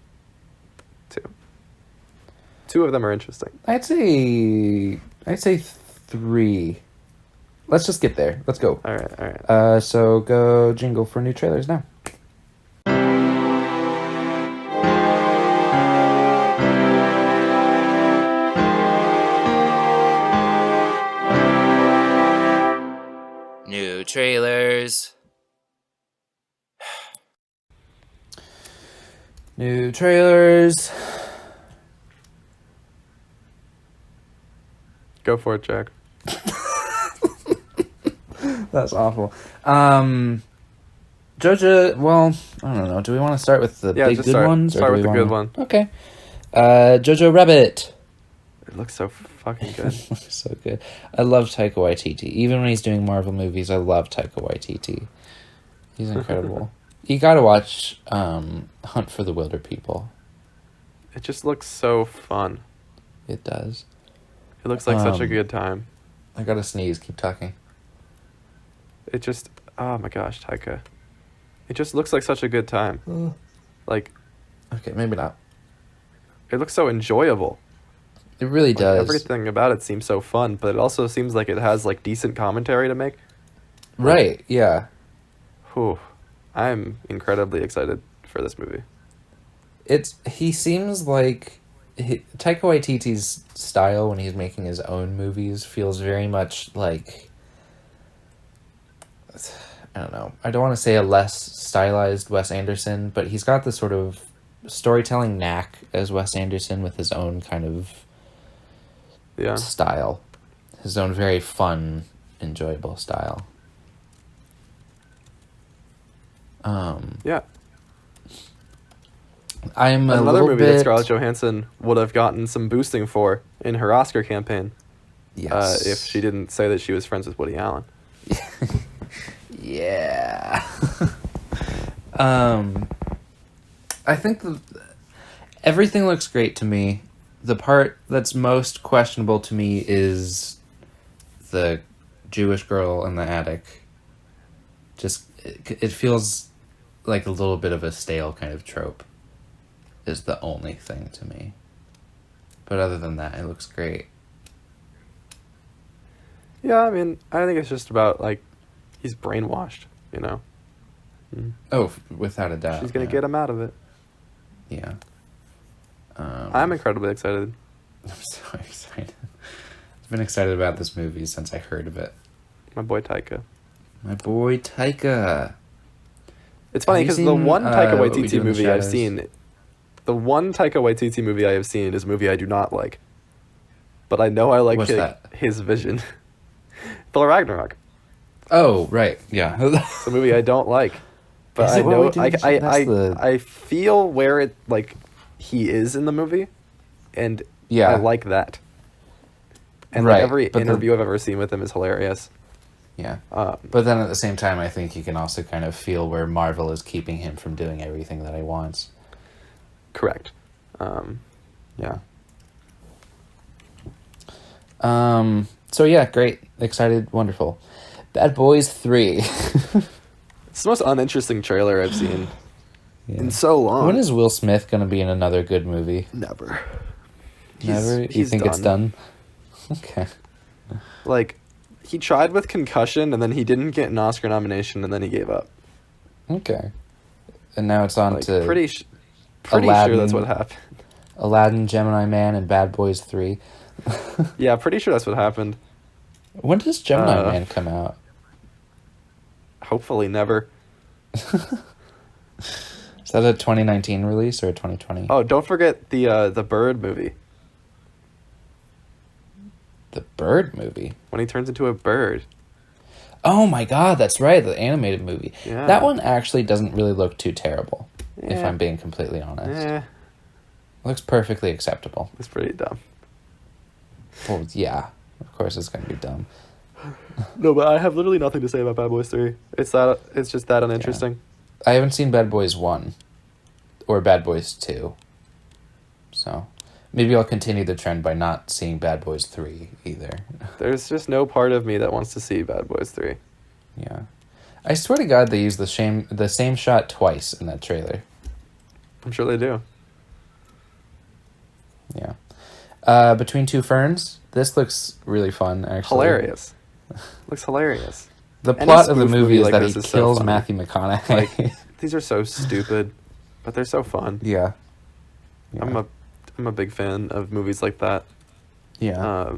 Two of them are interesting. I'd say 3. Let's just get there. Let's go. All right. So go jingle for new trailers now. New trailers. New trailers. Go for it, Jack. That's awful. Jojo, well, I don't know. Do we want to start with the big just good start. ones? Start do with we the good wanna- one. Okay. Jojo Rabbit. It looks so fucking good. So good. I love Taika Waititi. Even when he's doing Marvel movies, I love Taika Waititi. He's incredible. You gotta watch Hunt for the Wilder People. It just looks so fun. It does. It looks like such a good time. I gotta sneeze. Keep talking. It just, oh my gosh, Taika. It just looks like such a good time. Like, okay, maybe not. It looks so enjoyable. It really does. Everything about it seems so fun, but it also seems like it has like decent commentary to make. Right, yeah. Whew. I'm incredibly excited for this movie. He seems like Taika Waititi's style when he's making his own movies feels very much like, I don't know, I don't want to say a less stylized Wes Anderson, but he's got this sort of storytelling knack as Wes Anderson with his own kind of style. His own very fun, enjoyable style. Yeah. I'm another a movie bit... that Scarlett Johansson would have gotten some boosting for in her Oscar campaign. Yes. If she didn't say that she was friends with Woody Allen. Yeah. I think everything looks great to me. The part that's most questionable to me is the Jewish girl in the attic. Just, it feels like a little bit of a stale kind of trope is the only thing to me. But other than that, it looks great. Yeah, I mean, I think it's just about, like, he's brainwashed, you know? Oh, without a doubt. She's going to get him out of it. Yeah. I'm incredibly excited. I'm so excited. I've been excited about this movie since I heard of it. My boy Taika. My boy Taika. It's funny because the one Taika Waititi movie I've seen, the one Taika Waititi movie I have seen is a movie I do not like, but I know I like his vision. Thor Ragnarok. Oh right, yeah. It's a movie I don't like, but I know I feel where it like he is in the movie, and I like that. And like every interview I've ever seen with him is hilarious. Yeah. But then at the same time, I think you can also kind of feel where Marvel is keeping him from doing everything that he wants. Correct. Yeah. So yeah, great. Excited. Wonderful. Bad Boys 3. It's the most uninteresting trailer I've seen in so long. When is Will Smith going to be in another good movie? Never. Never? You think it's done? Okay. Like, he tried with Concussion, and then he didn't get an Oscar nomination, and then he gave up. Okay. And now it's on to pretty Aladdin, sure that's what happened. Aladdin, Gemini Man, and Bad Boys 3. Yeah, pretty sure that's what happened. When does Gemini Man come out? Hopefully never. Is that a 2019 release or a 2020? Oh, don't forget the Bird movie. The Bird movie? When he turns into a bird. Oh my god, that's right, the animated movie. Yeah. That one actually doesn't really look too terrible, if I'm being completely honest. Yeah. It looks perfectly acceptable. It's pretty dumb. Well, yeah. Of course it's going to be dumb. No, but I have literally nothing to say about Bad Boys 3. It's just that uninteresting. Yeah. I haven't seen Bad Boys 1 or Bad Boys 2. So maybe I'll continue the trend by not seeing Bad Boys 3 either. There's just no part of me that wants to see Bad Boys 3. Yeah. I swear to God they used the same shot twice in that trailer. I'm sure they do. Yeah. Between Two Ferns, this looks really fun, actually. Hilarious. Looks hilarious. The plot of the movie is like that he kills so Matthew McConaughey. Like, these are so stupid, but they're so fun. Yeah. I'm a big fan of movies like that. Yeah.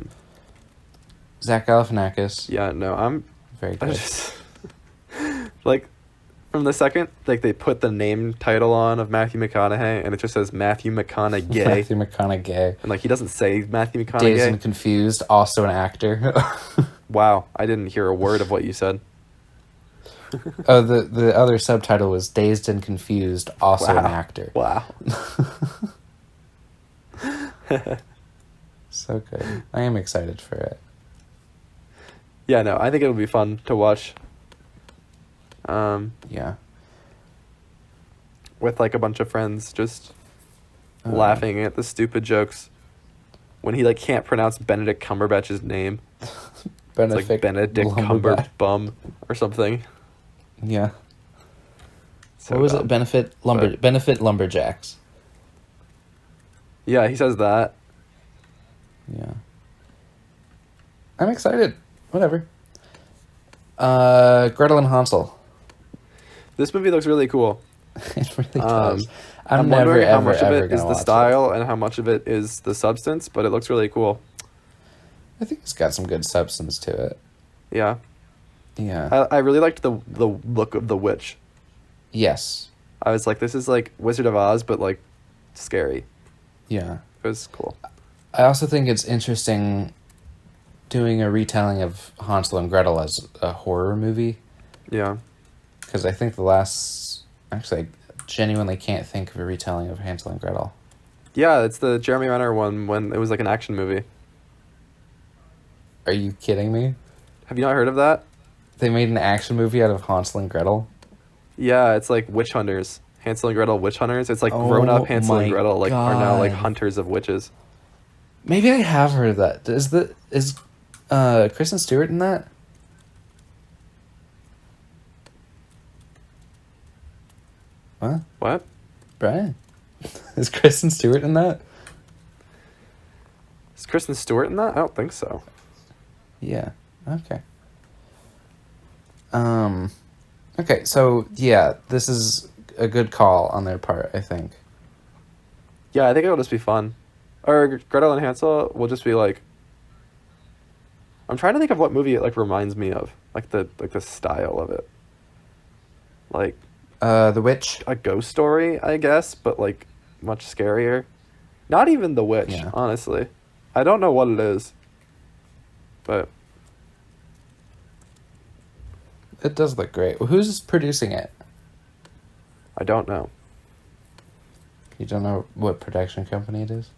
Zach Galifianakis. Yeah, no, I'm very good. Like, from the second like they put the name title on of Matthew McConaughey, and it just says Matthew McConaughey. Matthew McConaughey. And like he doesn't say Matthew McConaughey. Dazed and Confused, also an actor. Wow, I didn't hear a word of what you said. Oh, the other subtitle was Dazed and Confused, also an actor. Wow. So good. I am excited for it. Yeah, no, I think it'll be fun to watch. Yeah. With like a bunch of friends, just Oh, laughing at the stupid jokes. When he like can't pronounce Benedict Cumberbatch's name. It's like Benedict Lumberbatch. Cumberbum or something. Yeah. So what was dumb. it? Benefit Lumberjacks. Yeah, he says that. Yeah. I'm excited. Whatever. Gretel and Hansel. This movie looks really cool. It really does. I'm never, wondering how ever, much of ever it is gonna the watch style and how much of it is the substance, but it looks really cool. I think it's got some good substance to it. Yeah. Yeah. I really liked the look of the witch. Yes. I was like, this is like Wizard of Oz, but like scary. Yeah. It was cool. I also think it's interesting doing a retelling of Hansel and Gretel as a horror movie. Yeah. Because I think actually, I genuinely can't think of a retelling of Hansel and Gretel. Yeah, it's the Jeremy Renner one when it was like an action movie. Are you kidding me? Have you not heard of that? They made an action movie out of Hansel and Gretel? Yeah, it's like witch hunters. Hansel and Gretel witch hunters. It's like Oh grown-up Hansel and my Gretel like are now like God. hunters of witches. Maybe I have heard of that. Is Kristen Stewart in that? What? What? Brian? Is Kristen Stewart in that? Is Kristen Stewart in that? I don't think so. Yeah. Okay. Okay, so yeah, this is a good call on their part, I think. Yeah, I think it'll just be fun. Or Gretel and Hansel will just be like. I'm trying to think of what movie it like reminds me of, like the style of it. Like The Witch. a ghost story, I guess, but like much scarier. Not even The Witch, Yeah. honestly. I don't know what it is, but It does look great. Who's producing it? I don't know. You don't know what production company it is?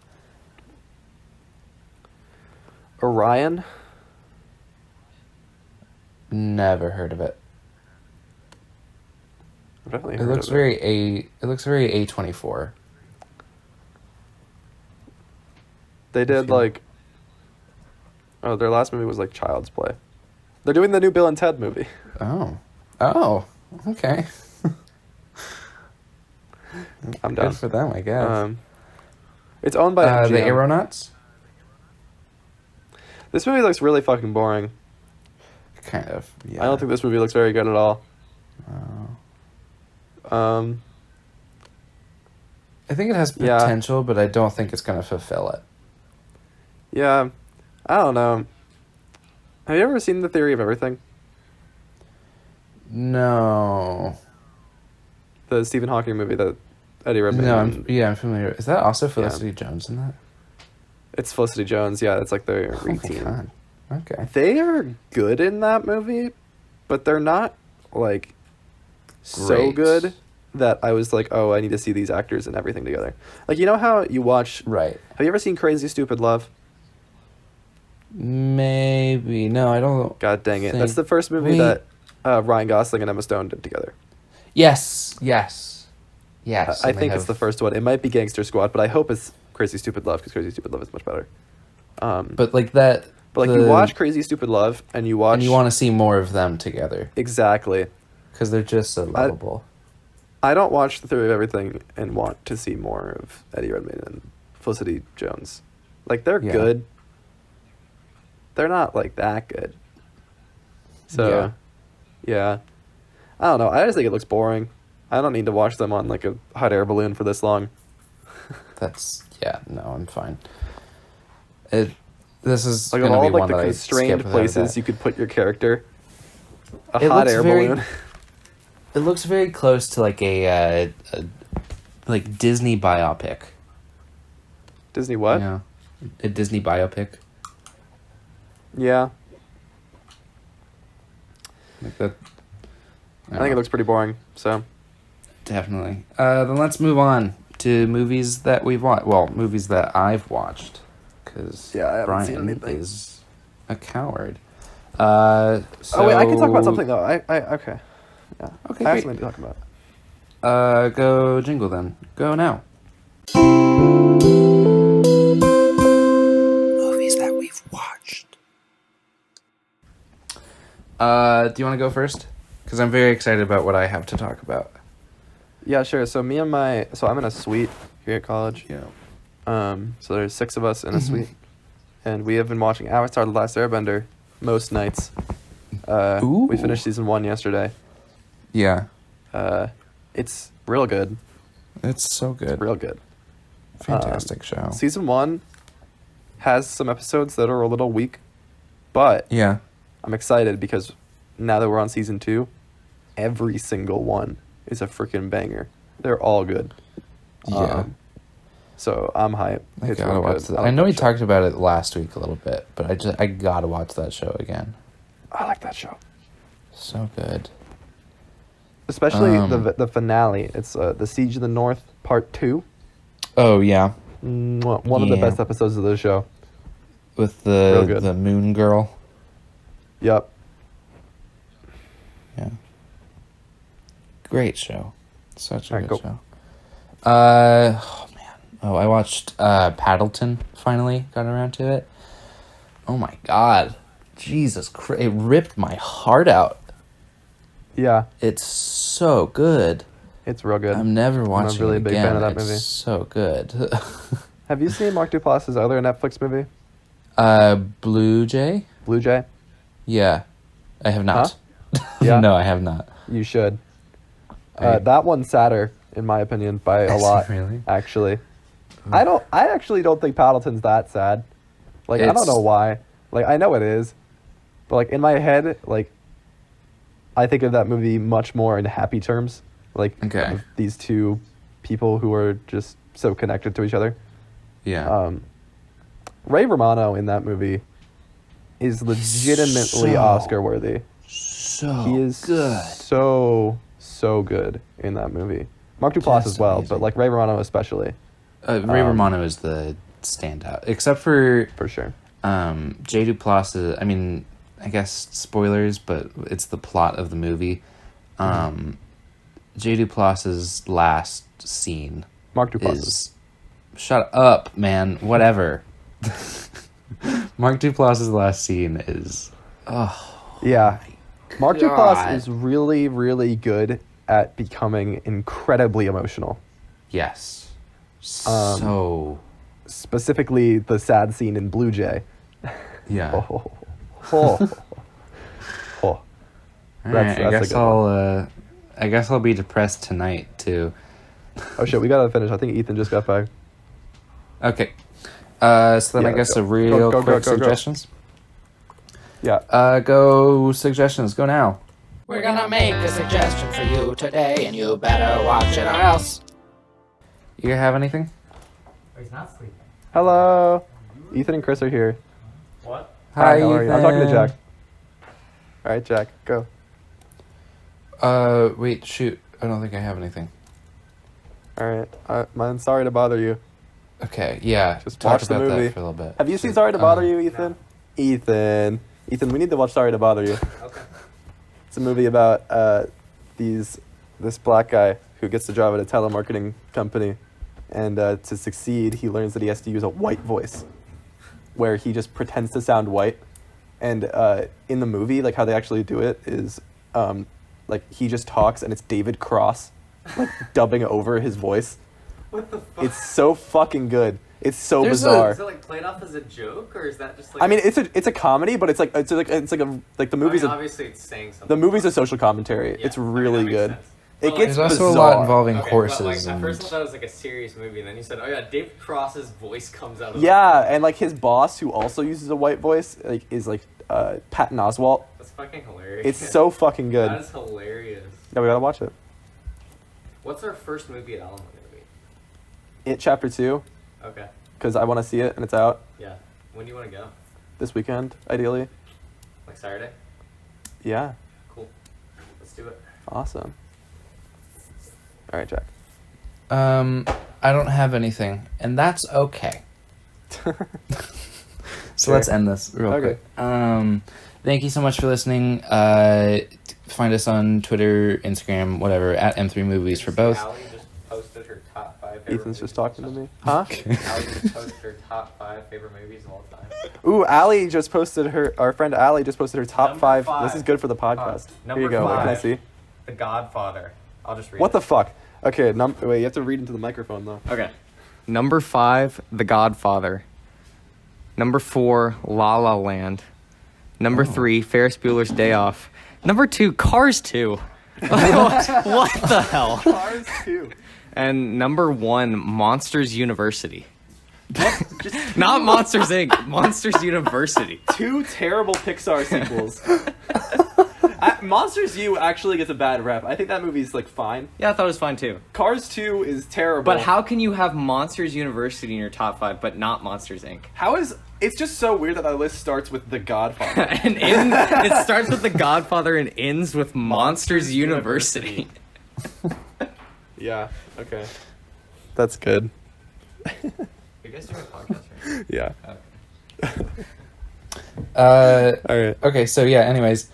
Orion? Never heard of it. I've definitely It heard looks of it looks very A24. They did feel- like. Oh, their last movie was like Child's Play. They're doing the new Bill and Ted movie. Oh, okay. I'm done. Good for them, I guess. It's owned by The MGM. Aeronauts? This movie looks really fucking boring. Kind of, yeah. I don't think this movie looks very good at all. I think it has Yeah. potential, but I don't think it's going to fulfill it. Yeah, I don't know. Have you ever seen The Theory of Everything? No. The Stephen Hawking movie that Eddie Redmayne. No, and- I'm familiar. Is that also Felicity Jones in that? It's Felicity Jones. Yeah, it's like their Oh my routine. God. Okay. They are good in that movie, but they're not like so Great. good that I was like, oh, I need to see these actors and everything together. Like, you know how you watch? Right. Have you ever seen Crazy Stupid Love? Maybe. No, I don't. God dang it! think- That's the first movie Wait. that Ryan Gosling and Emma Stone did together. Yes. Yes. Yes. I and they think it's have- the first one. It might be Gangster Squad, but I hope it's Crazy Stupid Love because Crazy Stupid Love is much better. But like that. But like you watch Crazy Stupid Love and you watch and you want to see more of them together exactly. because they're just so lovable. I don't watch The Theory of Everything and want to see more of Eddie Redmayne and Felicity Jones. Like they're Yeah. good. They're not like that good. So, yeah. I don't know. I just think it looks boring. I don't need to watch them on like a hot air balloon for this long. No, I'm fine. This is Like going of to all be of, like one the that I constrained skip without places that. you could put your character. A It hot looks air very- balloon. It looks very close to like a like Disney biopic. Disney what? Yeah, a Disney biopic. Yeah. Like that. I think it looks pretty boring. So, definitely. Then let's move on to movies that we've watched. Well, movies that I've watched, because Yeah, I haven't seen Brian anything. is a coward. Oh wait, I can talk about something though. I okay. Yeah. Okay, I have great. something to talk about. Go jingle then. Go now. Movies that we've watched. Do you want to go first? Because I'm very excited about what I have to talk about. Yeah, sure. So I'm in a suite here at college. Yeah. So there's 6 of us in a suite, and we have been watching Avatar: The Last Airbender most nights. We finished season 1 yesterday. Yeah. It's real good. It's so good. Real good. Fantastic show. Season 1 has some episodes that are a little weak, but Yeah. I'm excited because now that we're on season 2, every single one is a freaking banger. They're all good. Yeah. So I'm hyped. I It's gotta real watch good. that. I I like know that we show. talked about it last week a little bit, but I gotta watch that show again. I like that show. So good. Especially the finale. It's The Siege of the North Part 2. Oh yeah, One of the Yeah. best episodes of the show. with Real good. the moon girl. Yep. Yeah. Great show. Such a Alright, good go. show. Oh man. Oh, I watched Paddleton finally. Got around to it. Oh my god. Jesus Christ. It ripped my heart out. Yeah. It's so good. It's real good. I'm never watching really it big again. fan of that It's movie. so good. Have you seen Mark Duplass's other Netflix movie, Blue Jay? Blue Jay? Yeah. I have not. Yeah. No, I have not. You should. I- That one's sadder, in my opinion, by a Is it lot. really? Actually, I actually don't think Paddleton's that sad. Like I don't It's- know why. Like I know it is, but like in my head, like I think of that movie much more in happy terms. Like Okay. of these two people who are just so connected to each other. Yeah. Ray Romano in that movie is legitimately So Oscar worthy. So He is good. so good in that movie. Mark Duplass Just as well, amazing. but like Ray Romano especially, Ray Romano is the standout, except for for sure. J. Duplass. I mean, I guess spoilers, but it's the plot of the movie. J. Duplass's last scene Mark Duplass. is shut up, man. Whatever. Mark Duplass's last scene is Yeah. Mark God. Duplass is really, really good at becoming incredibly emotional. yes, so Specifically, the sad scene in Blue Jay. yeah. Oh, oh, oh. All That's right, a good one. I guess I'll be depressed tonight too. Oh shit, we gotta finish. I think Ethan just got back. Okay. So then Yeah, I guess go. a real Go, quick go. suggestions. Yeah. Go suggestions. Go now. We're gonna make a suggestion for you today, and you better watch it or else. You have anything? Oh, he's not sleeping. Hello. Ethan and Chris are here. What? Hi, how are you? I'm talking to Ethan. Jack. All right, Jack, go. Wait, shoot. I don't think I have anything. All right. Man, sorry to bother you. Okay, yeah. Just talk watch the about movie. that for a little bit. Have you seen Shoot. Sorry to Bother You, Ethan? Ethan, we need to watch Sorry to Bother You. Okay. It's a movie about this black guy who gets the job at a telemarketing company, and to succeed, he learns that he has to use a white voice, where he just pretends to sound white. And in the movie, like how they actually do it is, like he just talks and it's David Cross, like dubbing over his voice. What the fuck? It's so fucking good. It's so There's bizarre. Is it like played off as a joke, or is that just like? I mean, it's a comedy, but it's like the movie's obviously it's saying something. the movie's a social commentary. Yeah, it's I mean, really that good. makes sense. It But, gets There's also bizarre. a lot involving Okay, horses. but, like, at and... first I thought it was like a serious movie, and then you said, "Oh yeah, David Cross's voice comes out." Of Yeah, and like his boss, who also uses a white voice, like is like Patton Oswalt. That's fucking hilarious. It's so fucking good. That is hilarious. Yeah, we gotta watch it. What's our first movie at Alamo gonna It Chapter 2, be? Okay. because I want to see it and it's out Yeah. When do you want to go? this weekend, ideally. Like Saturday? Yeah, Cool. Let's do it. awesome. All right, Jack. I don't have anything, and that's okay. So let's end this real Okay. quick. Thank you so much for listening. Find us on Twitter, Instagram, whatever, at M3Movies for both. Allie just posted her top 5 favorite Ethan's movies just of all talking to time. me. Huh? Allie just posted her top 5 favorite movies of all time. Ooh, Allie just posted our friend Allie just posted her top Number 5. five. This is good for the podcast. Here Number you go. What can I 5. see? The Godfather. I'll just read What it. the fuck? Okay, wait, you have to read into the microphone though. Okay. Number 5, The Godfather. Number 4, La La Land. Number 3, Ferris Bueller's Day Off. Number 2, Cars 2. What the hell? Cars 2. And number 1, Monsters University. Not Monsters Inc. Monsters University. 2 terrible Pixar sequels. Monsters U actually gets a bad rep. I think that movie's like fine. Yeah, I thought it was fine too. Cars 2 is terrible. But how can you have Monsters University in your top 5 but not Monsters Inc.? How is it's just so weird that list starts with The Godfather. And it starts with The Godfather and ends with Monsters University. Yeah, okay. That's good. You guys doing a podcast, right? Yeah. Okay. All right. Okay, so yeah, anyways,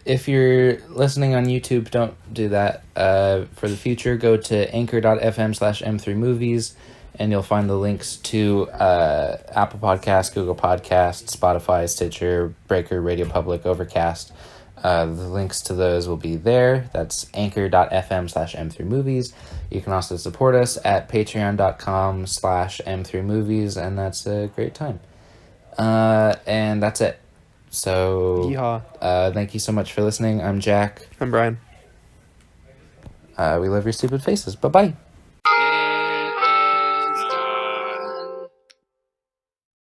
if you're listening on YouTube, don't do that. For the future, go to anchor.fm/M3movies, and you'll find the links to Apple Podcasts, Google Podcasts, Spotify, Stitcher, Breaker, Radio Public, Overcast. The links to those will be there. That's anchor.fm/M3movies. You can also support us at patreon.com/M3movies, and that's a great time. And that's it. So, Yeehaw. thank you so much for listening. I'm Jack. I'm Brian. We love your stupid faces. Bye-bye.